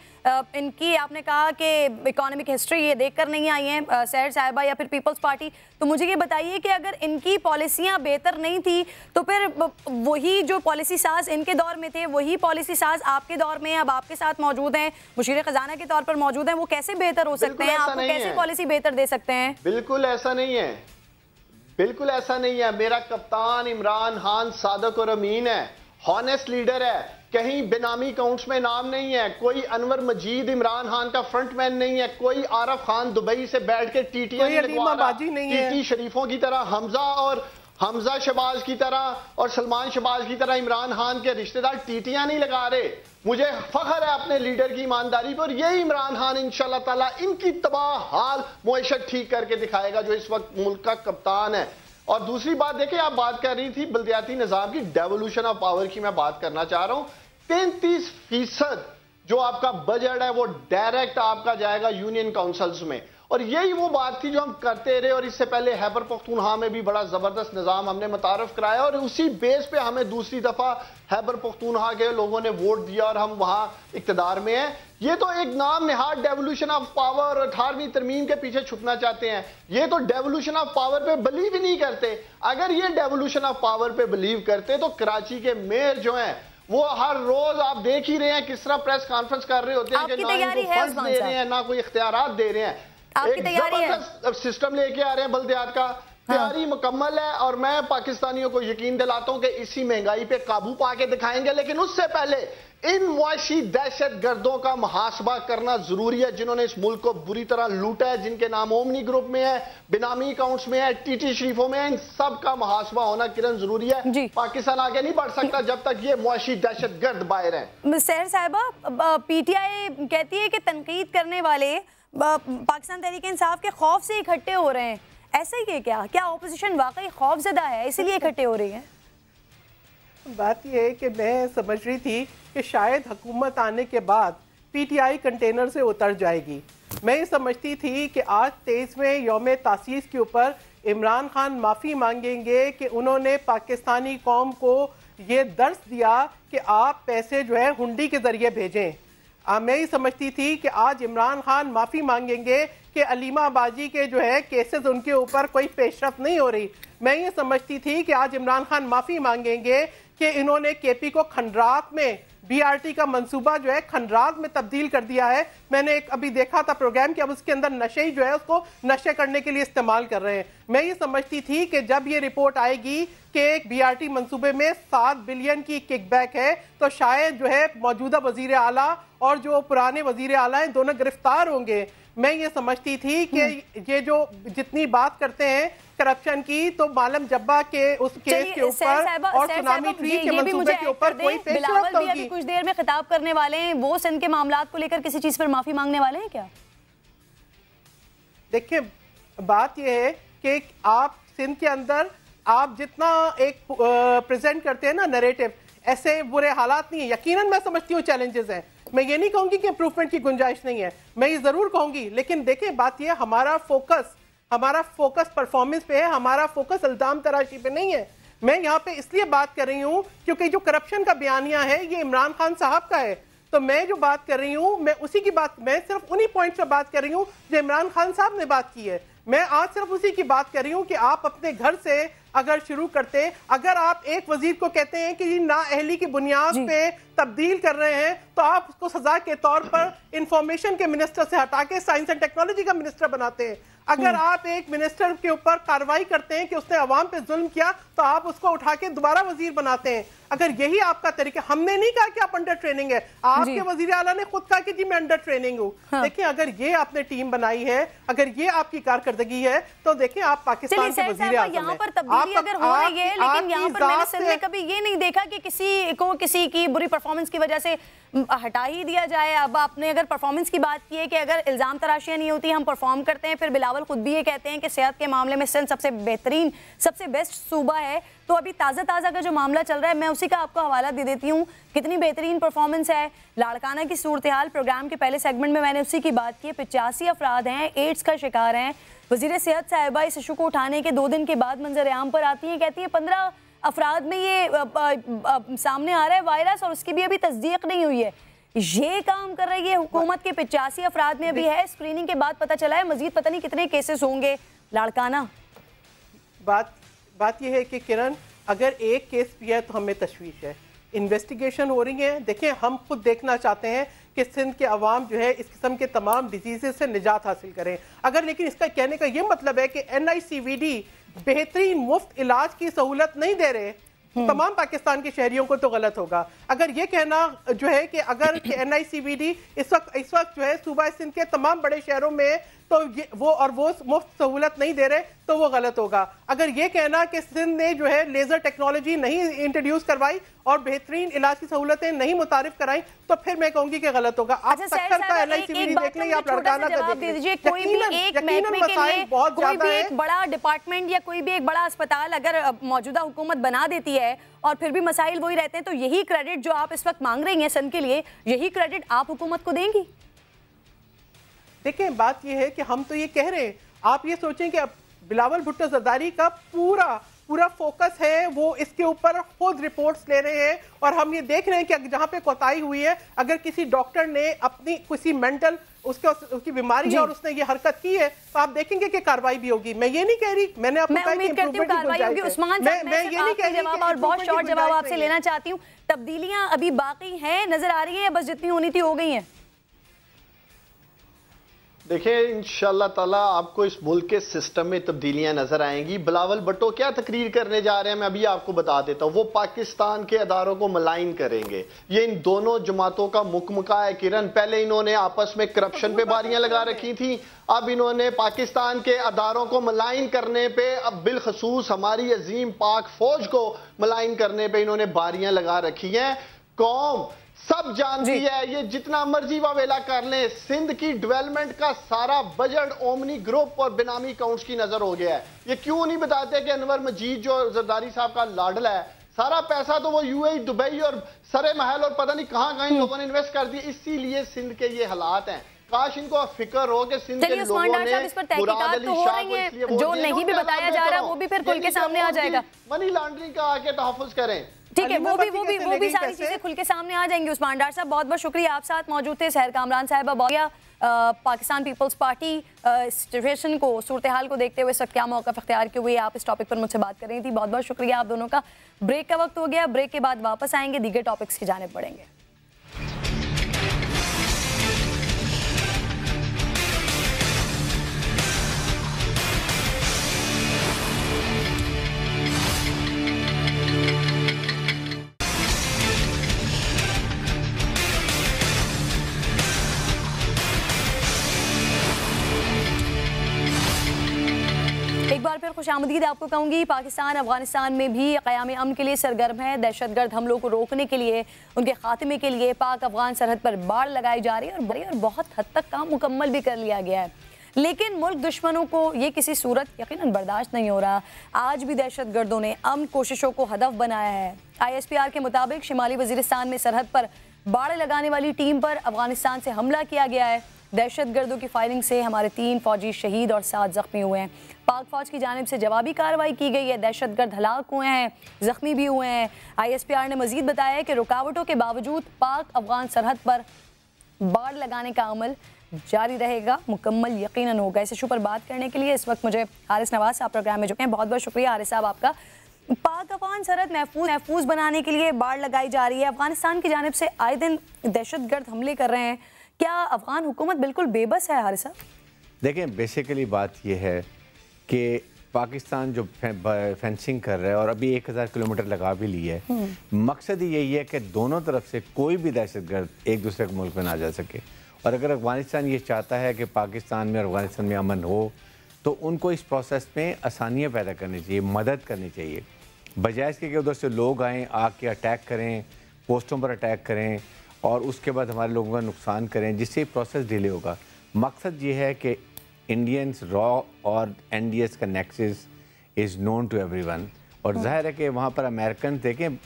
इनकी, आपने कहा कि इकोनॉमिक हिस्ट्री ये देखकर नहीं आई है सैर साहिबा या फिर पीपल्स पार्टी, तो मुझे ये बताइए कि अगर इनकी पॉलिसियां बेहतर नहीं थी तो फिर वही जो पॉलिसी साज इनके दौर में थे वही पॉलिसी साज आपके दौर में अब आपके साथ मौजूद हैं, मुशीर खजाना के तौर पर मौजूद हैं, वो कैसे बेहतर हो सकते हैं? आपको कैसे पॉलिसी बेहतर दे सकते हैं? बिल्कुल ऐसा नहीं है, बिल्कुल ऐसा नहीं है। मेरा कप्तान इमरान खान सादक और अमीन है, हॉनेस्ट लीडर है, कहीं बेनामी अकाउंट्स में नाम नहीं है, कोई अनवर मजीद इमरान खान का फ्रंटमैन नहीं है, कोई आरफ खान दुबई से बैठ के टीटियां टीटी शरीफों की तरह हमजा शहबाज की तरह और सलमान शहबाज की तरह इमरान खान के रिश्तेदार टीटियां नहीं लगा रहे। मुझे फख्र है अपने लीडर की ईमानदारी पर, यही इमरान खान इंशाल्लाह ताला इनकी तबाह हाल मुआशत ठीक करके दिखाएगा जो इस वक्त मुल्क का कप्तान है। और दूसरी बात देखिए, आप बात कर रही थी बल्दियाती निज़ाम की, डेवोल्यूशन ऑफ पावर की मैं बात करना चाह रहा हूं। 33% जो आपका बजट है वो डायरेक्ट आपका जाएगा यूनियन काउंसिल्स में, और यही वो बात थी जो हम करते रहे। और इससे पहले खैबर पख्तूनख्वा में भी बड़ा जबरदस्त निजाम हमने मुतारफ कराया और उसी बेस पे हमें दूसरी दफा खैबर पख्तूनख्वा के लोगों ने वोट दिया और हम वहां इक्तदार में हैं। ये तो एक नाम निहाद डेवोल्यूशन ऑफ पावर, 18वीं तरमीम के पीछे छुपना चाहते हैं। ये तो डेवोल्यूशन ऑफ पावर पे बिलीव ही नहीं करते। अगर ये डेवोल्यूशन ऑफ पावर पे बिलीव करते तो कराची के मेयर जो हैं वो हर रोज आप देख ही रहे हैं किस तरह प्रेस कॉन्फ्रेंस कर रहे होते हैं कि ना इनको फंड्स दे रहे हैं ना कोई इख्तियारात दे रहे हैं। एक जबरदस्त सिस्टम लेके आ रहे हैं बल्दियात का, तैयारी मुकम्मल है और मैं पाकिस्तानियों को यकीन दिलाता हूं कि इसी महंगाई पे काबू पाके दिखाएंगे। लेकिन उससे पहले इन मुआशी दहशत गर्दों का मुहासबा करना जरूरी है जिन्होंने इस मुल्क को बुरी तरह लूटा है, जिनके नाम ओमनी ग्रुप में है, बिनामी अकाउंट्स में है, टीटी शरीफों में है। इन सब का मुहासबा होना किरण जरूरी है। पाकिस्तान आगे नहीं बढ़ सकता जब तक ये मुआशी दहशत गर्द बाहर है। सहर साहिबा, पीटीआई कहती है कि तनकीद करने वाले पाकिस्तान तहरीक इंसाफ के खौफ से इकट्ठे हो रहे हैं, ऐसा ही है क्या? क्या ऑपोजिशन वाकई खौफजदा है इसलिए इकट्ठे हो रही है? बात यह है कि मैं समझ रही थी कि शायद हुकूमत आने के बाद पीटीआई कंटेनर से उतर जाएगी। मैं ये समझती थी कि आज 23वें यौम तासीस के ऊपर इमरान खान माफ़ी मांगेंगे कि उन्होंने पाकिस्तानी कौम को ये दर्स दिया कि आप पैसे जो है हुंडी के ज़रिए भेजें। मैं ये समझती थी कि आज इमरान खान माफ़ी मांगेंगे कि अलीमा बाजी के जो है केसेस उनके ऊपर कोई पेशरफ नहीं हो रही। मैं ये समझती थी कि आज इमरान खान माफ़ी मांगेंगे कि इन्होंने केपी को खंडरात में बीआरटी का मंसूबा जो है खंडरात में तब्दील कर दिया है। मैंने एक अभी देखा था प्रोग्राम कि अब उसके अंदर नशे ही जो है उसको नशे करने के लिए इस्तेमाल कर रहे हैं। मैं ये समझती थी कि जब ये रिपोर्ट आएगी कि एक बीआरटी मंसूबे में 7 बिलियन की किकबैक है तो शायद जो है मौजूदा वजीर आला और जो पुराने वजीर आला हैं दोनों गिरफ्तार होंगे। मैं ये समझती थी कि ये जो जितनी बात करते हैं करप्शन की तो मालम जब्बा के उस केस के ऊपर और सुनामी ट्री के मंसूबे के ऊपर कोई पेशरफ्त होगी। कुछ देर में खिताब करने वाले हैं, वो सिंध के मामलात को लेकर किसी चीज पर माफी मांगने वाले हैं क्या? देखिए बात यह है कि आप सिंध के अंदर आप जितना एक प्रेजेंट करते हैं ना नैरेटिव, ऐसे बुरे हालात नहीं है। यकीनन मैं समझती हूँ चैलेंजेस हैं, मैं ये नहीं कहूंगी कि इंप्रूवमेंट की गुंजाइश नहीं है, मैं ये जरूर कहूंगी। लेकिन देखिए बात यह हमारा फोकस परफॉर्मेंस पे है, हमारा फोकस इल्जाम तराशी पे नहीं है। मैं यहाँ पे इसलिए बात कर रही हूँ क्योंकि जो करप्शन का बयानिया है ये इमरान खान साहब का है। तो मैं जो बात कर रही हूँ मैं सिर्फ उन्हीं पॉइंट्स पे बात कर रही हूँ जो इमरान खान साहब ने बात की है। मैं आज सिर्फ उसी की बात कर रही हूँ कि आप अपने घर से अगर शुरू करते, अगर आप एक वजीर को कहते हैं कि ये नाअहली की बुनियाद पे तब्दील कर रहे हैं तो आप उसको सजा के तौर पर इंफॉर्मेशन के मिनिस्टर से हटा के साइंस एंड टेक्नोलॉजी का मिनिस्टर बनाते हैं। अगर आप एक मिनिस्टर के ऊपर कार्रवाई करते हैं कि उसने अवाम पे जुल्म किया तो आप उसको उठा के दोबारा वजीर बनाते हैं। अगर यही आपका तरीका, हमने नहीं कहा कि आप अंडर ट्रेनिंग है, आपके वजीर आला ने खुद कहा कि जी मैं अंडर ट्रेनिंग हूँ। देखिए अगर ये आपने टीम बनाई है, अगर ये आपकी कारकर्दगी है तो देखिए आप पाकिस्तान के वजीर आज़म हैं। यहाँ पर तब्दीली अगर हो रही है, लेकिन यहाँ पर मैंने सिंध में कभी ये नहीं देखा कि किसी को किसी की बुरी परफॉर्मेंस की वजह से हटा ही दिया जाए। अब आपने अगर परफॉर्मेंस की बात की है कि अगर इल्जाम तराशियां नहीं होती हम परफॉर्म करते हैं, फिर बिलावल खुद भी ये कहते हैं कि सेहत के मामले में सिंध सबसे बेहतरीन सबसे बेस्ट सूबा है। तो अभी ताज़ा का जो मामला चल रहा है मैं उसी का आपको हवाला दे देती हूँ, कितनी बेहतरीन परफॉर्मेंस है। लाड़काना की सूरत हाल प्रोग्राम के पहले सेगमेंट में मैंने उसी की बात की है। 85 अफराद हैं एड्स का शिकार हैं। वज़ीर सेहत साहिबा इस इशू को उठाने के 2 दिन के बाद मंजर आम पर आती हैं, कहती है 15 अफराद में ये सामने आ रहा है वायरस और उसकी भी अभी तस्दीक नहीं हुई है। ये काम कर रही है हुकूमत के 85 अफराद में अभी है, स्क्रीनिंग के बाद पता चला है मजीद पता नहीं कितने केसेस होंगे। लाड़काना बात यह है कि किरण अगर एक केस भी है तो हमें तशवीश है, इन्वेस्टिगेशन हो रही है। देखिए, हम खुद देखना चाहते हैं कि सिंध के अवाम जो है इस किस्म के तमाम डिजीज़ से निजात हासिल करें। अगर लेकिन इसका कहने का ये मतलब है कि NICVD बेहतरीन मुफ्त इलाज की सहूलत नहीं दे रहे तमाम पाकिस्तान के शहरियों को, तो गलत होगा। अगर ये कहना जो है कि अगर NICVD इस वक्त जो है सूबा सिंध के तमाम बड़े शहरों में तो वो मुफ्त सहूलत नहीं दे रहे, तो वो गलत होगा। अगर ये कहना कि सिंध ने जो है लेजर टेक्नोलॉजी नहीं इंट्रोड्यूस करवाई और बेहतरीन इलाज की सहूलतें नहीं मुतारिफ कराई, तो फिर मैं कहूंगी कि गलत होगा। आप सक्कर का NICVD देख लें, आप लड़काना का देख लीजिए। कोई भी एक महकमे के लिए कोई भी एक बड़ा डिपार्टमेंट या कोई भी एक बड़ा अस्पताल अगर मौजूदा हुकूमत बना देती है और फिर भी मसाइल वही रहते हैं, तो यही क्रेडिट जो आप इस वक्त मांग रही हैं सिंध के लिए, यही क्रेडिट आप हुकूमत को देंगी? देखिए, बात यह है कि हम तो ये कह रहे हैं, आप ये सोचें कि बिलावल भुट्टो जरदारी का पूरा फोकस है वो इसके ऊपर खुद रिपोर्ट्स ले रहे हैं, और हम ये देख रहे हैं कि जहां पे कोताही हुई है, अगर किसी डॉक्टर ने अपनी किसी मेंटल उसकी बीमारी है और उसने ये हरकत की है, तो आप देखेंगे कि कार्रवाई भी होगी। मैं ये नहीं कह रही, मैंने आपको कहा कि कार्रवाई होगी। उस्मान साहब, मैं ये नहीं कह रही जवाब और बहुत शॉर्ट जवाब आपसे लेना चाहती हूँ। तब्दीलियां अभी बाकी हैं, नजर आ रही है, बस जितनी होनी थी हो गई हैं? देखिए, इंशाल्लाह ताला आपको इस मुल्क के सिस्टम में तब्दीलियां नजर आएंगी। बिलावल भुट्टो क्या तकरीर करने जा रहे हैं, मैं अभी आपको बता देता हूं। वो पाकिस्तान के अदारों को मलाइन करेंगे। ये इन दोनों जमातों का मुकमका है किरण। पहले इन्होंने आपस में करप्शन पे बारियां लगा रखी थी, अब इन्होंने पाकिस्तान के अदारों को मलाइन करने पे, अब बिलखसूस हमारी अजीम पाक फौज को मलाइन करने पे इन्होंने बारियां लगा रखी हैं। कौम सब जानती है, ये जितना मर्जी वावेला कर ले, सिंध की डेवलपमेंट का सारा बजट ओमनी ग्रुप और बेनामी अकाउंट्स की नजर हो गया है। ये क्यों नहीं बताते कि अनवर मजीद जो जरदारी साहब का लाडला है, सारा पैसा तो वो UAE, दुबई और सरे महल और पता नहीं कहां इन लोगों ने इन्वेस्ट कर दिया। इसीलिए सिंध के ये हालात हैं। काश इनको फिक्र हो कि सिंध के लोगों ने मुराद अली शाह को इसलिए जो नहीं भी बताया जा रहा वो भी फिर खुल के सामने आ जाएगा। मनी लॉन्ड्रिंग का आके तहफ़्फ़ुज़ करें, ठीक है, वो भी सारी चीजें खुल के सामने आ जाएंगी। उस्मान डार साहब, बहुत बहुत शुक्रिया, आप साथ मौजूद थे। सहर कामरान साहिबा, पाकिस्तान पीपल्स पार्टी सिचुएशन को, सूरत हाल को देखते हुए इस वक्त क्या मौक़िफ़ इख्तियार किए हुए आप इस टॉपिक पर मुझसे बात कर रही थी। बहुत बहुत शुक्रिया आप दोनों का। ब्रेक का वक्त हो गया, ब्रेक के बाद वापस आएंगे, दीगर टॉपिक्स की जानिब बढ़ेंगे। एक बार फिर खुशामदीद आपको कहूँगी। पाकिस्तान अफगानिस्तान में भी क़याम अमन के लिए सरगर्म है। दहशतगर्द हमलों को रोकने के लिए, उनके खात्मे के लिए पाक अफगान सरहद पर बाड़ लगाई जा रही है और बहुत हद तक काम मुकम्मल भी कर लिया गया है। लेकिन मुल्क दुश्मनों को ये किसी सूरत यकीनन बर्दाश्त नहीं हो रहा। आज भी दहशतगर्दों ने अमन कोशिशों को हदफ बनाया है। ISPR के मुताबिक शिमाली वजीरिस्तान में सरहद पर बाड़ लगाने वाली टीम पर अफगानिस्तान से हमला किया गया है। दहशतगर्दों की फायरिंग से हमारे 3 फौजी शहीद और 7 जख्मी हुए हैं। पाक फौज की जानिब से जवाबी कार्रवाई की गई है। दहशतगर्द हलाक हुए हैं, जख्मी भी हुए हैं। ISPR ने मजीद बताया है कि रुकावटों के बावजूद पाक अफगान सरहद पर बाड़ लगाने का अमल जारी रहेगा, मुकम्मल यकीनन होगा। इस इशू पर बात करने के लिए इस वक्त मुझे हारिस नवाज साहब प्रोग्राम में जुड़े हैं। बहुत बहुत शुक्रिया हारिस साहब आपका। पाक अफगान सरहद महफूज बनाने के लिए बाड़ लगाई जा रही है। अफगानिस्तान की जानिब से आए दिन दहशतगर्द हमले कर रहे हैं। क्या अफगान हुकूमत बिल्कुल बेबस है हारिस साहब? देखें, बेसिकली बात यह है कि पाकिस्तान जो फेंसिंग कर रहा है और अभी 1000 किलोमीटर लगा भी ली है, मकसद ही यही है कि दोनों तरफ से कोई भी दहशतगर्द एक दूसरे के मुल्क में ना जा सके। और अगर अफगानिस्तान ये चाहता है कि पाकिस्तान में और अफगानिस्तान में अमन हो, तो उनको इस प्रोसेस में आसानियाँ पैदा करनी चाहिए, मदद करनी चाहिए, बजाय इसके कि उधर से लोग आएँ, आके अटैक करें, पोस्टों पर अटैक करें और उसके बाद हमारे लोगों का नुकसान करें, जिससे प्रोसेस डिले होगा। मकसद ये है कि इंडियंस रॉ और NDS का nexus is known to everyone. और जाहिर है कि वहाँ पर अमेरिकन देखें,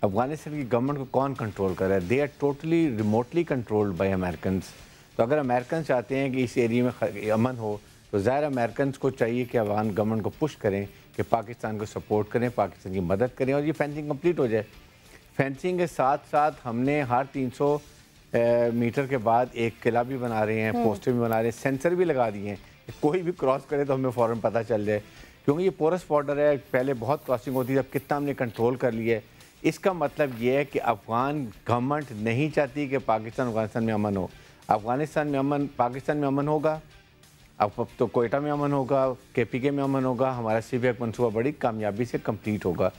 अफगानिस्तान की गवर्नमेंट को कौन कंट्रोल कर रहा है? They are totally remotely controlled by Americans. तो अगर अमेरिकन चाहते हैं कि इस एरिया में अमन हो, तो ज़ाहिर अमेरिकन को चाहिए कि अफगान गवर्नमेंट को पुश करें कि पाकिस्तान को सपोर्ट करें, पाकिस्तान की मदद करें और ये फेंसिंग कंप्लीट हो जाए। फेंसिंग के साथ साथ हमने हर 300 मीटर के बाद एक किला भी बना रहे हैं, पोस्टर भी बना रहे हैं, सेंसर भी लगा दिए हैं। कोई भी क्रॉस करे तो हमें फ़ौरन पता चल जाए, क्योंकि ये पोरस बॉर्डर है। पहले बहुत क्रॉसिंग होती थी, अब कितना हमने कंट्रोल कर लिया है। इसका मतलब ये है कि अफ़गान गवर्नमेंट नहीं चाहती कि पाकिस्तान अफ़गानिस्तान में अमन हो। अफ़गानिस्तान में अमन, पाकिस्तान में अमन होगा, अब तो कोयटा में अमन होगा, KPK में अमन होगा, हमारा CPEC मनसूबा बड़ी कामयाबी से कंप्लीट होगा,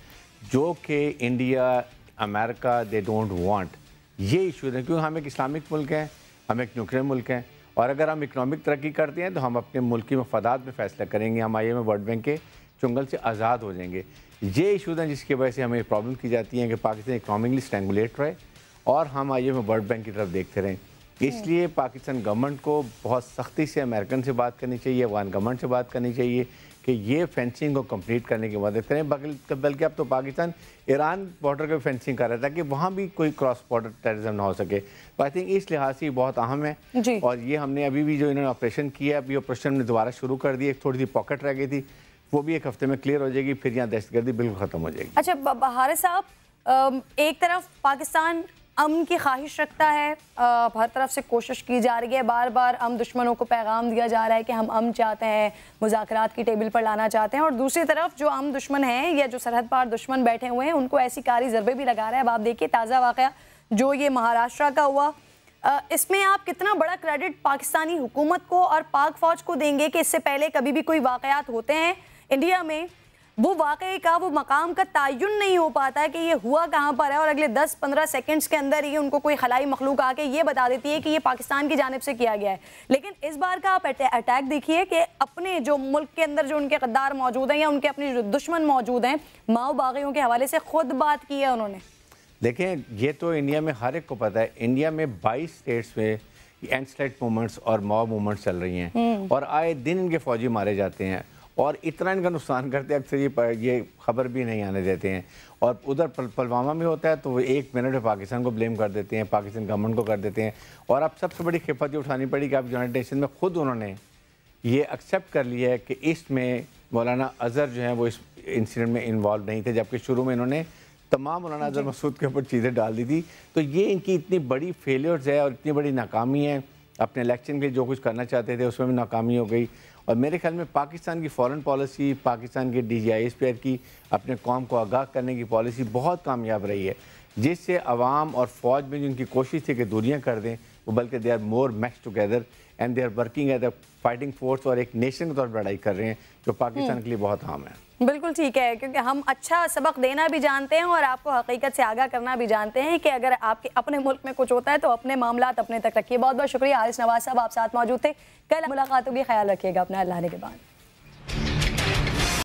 जो कि India, America they don't want. ये इशू है क्योंकि हम एक इस्लामिक मुल्क हैं, हम एक न्यूक्लियर मुल्क हैं, और अगर हम इकनॉमिक तरक्की करते हैं तो हम अपने मुल्की मफादात में फ़ैसला करेंगे, हम IMF वर्ल्ड बैंक के चुंगल से आज़ाद हो जाएंगे। ये इशूज़ हैं जिसकी वजह से हमें प्रॉब्लम की जाती हैं कि पाकिस्तान इकनॉमिकली स्ट्रेंगुलेट रहे और हम IMF वर्ल्ड बैंक की तरफ देखते रहें। इसलिए पाकिस्तान गवर्नमेंट को बहुत सख्ती से अमेरिकन से बात करनी चाहिए, अफगान गवर्नमेंट से बात करनी चाहिए कि ये फेंसिंग को कंप्लीट करने की मदद करें। बल्कि अब तो पाकिस्तान ईरान बॉर्डर का फेंसिंग कर रहा था कि वहाँ भी कोई क्रॉस बॉर्डर टेररिज्म ना हो सके। तो आई थिंक इस लिहाज से बहुत अहम है। और ये हमने अभी भी जो इन्होंने ऑपरेशन किया, अभी ऑपरेशन ने दोबारा शुरू कर दिया, थोड़ी सी पॉकेट रह गई थी, वो भी एक हफ्ते में क्लियर हो जाएगी, फिर यहाँ दहशतगर्दी बिल्कुल ख़त्म हो जाएगी। अच्छा हारिस साहब, एक तरफ पाकिस्तान अमन की ख्वाहिश रखता है, हर तरफ से कोशिश की जा रही है, बार बार हम दुश्मनों को पैगाम दिया जा रहा है कि हम अमन चाहते हैं, मुज़ाकरात की टेबल पर लाना चाहते हैं, और दूसरी तरफ जो हम दुश्मन हैं या जो सरहद पार दुश्मन बैठे हुए हैं उनको ऐसी कारी ज़रबे भी लगा रहा है। अब आप देखिए ताज़ा वाक़या जो ये महाराष्ट्र का हुआ, इसमें आप कितना बड़ा क्रेडिट पाकिस्तानी हुकूमत को और पाक फ़ौज को देंगे कि इससे पहले कभी भी कोई वाक़यात होते हैं इंडिया में, वो वाक़ई का, वो मकाम का तयन नहीं हो पाता है कि ये हुआ कहाँ पर है, और अगले 10-15 सेकंड्स के अंदर ही उनको कोई खलाई मखलूक आके ये बता देती है कि ये पाकिस्तान की जानिब से किया गया है। लेकिन इस बार का आप अटैक देखिए कि अपने जो मुल्क के अंदर जो उनके गद्दार मौजूद हैं या उनके अपने जो दुश्मन मौजूद हैं, माओ बागियों के हवाले से खुद बात की है उन्होंने। देखें, ये तो इंडिया में हर एक को पता है, इंडिया में 22 स्टेट्स में एंड-स्लेट मूवमेंट्स और मॉब मूवमेंट्स चल रही हैं और आए दिन इनके फौजी मारे जाते हैं और इतना इनका नुकसान करते हैं, अक्सर ये खबर भी नहीं आने देते हैं। और उधर पुलवामा में होता है तो वो 1 मिनट में पाकिस्तान को ब्लेम कर देते हैं, पाकिस्तान गवर्नमेंट को कर देते हैं। और अब सबसे बड़ी खिफत ये उठानी पड़ी कि अब यूनाइटेड नेशन में खुद उन्होंने ये एक्सेप्ट कर लिया है कि इसमें मौलाना अजहर जो हैं वो इस इंसिडेंट में इन्वॉल्व नहीं थे, जबकि शुरू में इन्होंने तमाम मौलाना अजहर मसूद के ऊपर चीज़ें डाल दी थी। तो ये इनकी इतनी बड़ी फेलियर्स है और इतनी बड़ी नाकामी है, अपने इलेक्शन के जो कुछ करना चाहते थे उसमें भी नाकामी हो गई। और मेरे ख्याल में पाकिस्तान की फॉरेन पॉलिसी, पाकिस्तान के DGI की अपने कौम को आगाह करने की पॉलिसी बहुत कामयाब रही है, जिससे अवाम और फ़ौज में जो उनकी कोशिश थी कि दूरियां कर दें, वो बल्कि they are more match together and they are working as a fighting force और एक नेशन के तौर पर लड़ाई कर रहे हैं, जो पाकिस्तान के लिए बहुत अहम है। बिल्कुल ठीक है, क्योंकि हम अच्छा सबक देना भी जानते हैं और आपको हकीकत से आगाह करना भी जानते हैं कि अगर आपके अपने मुल्क में कुछ होता है तो अपने मामलात अपने तक रखिए। बहुत बहुत शुक्रिया हारिस नवाज साहब, आप साथ मौजूद थे। कल मुलाकात होगी, ख्याल रखिएगा अपना, अल्लाह ने के बाद।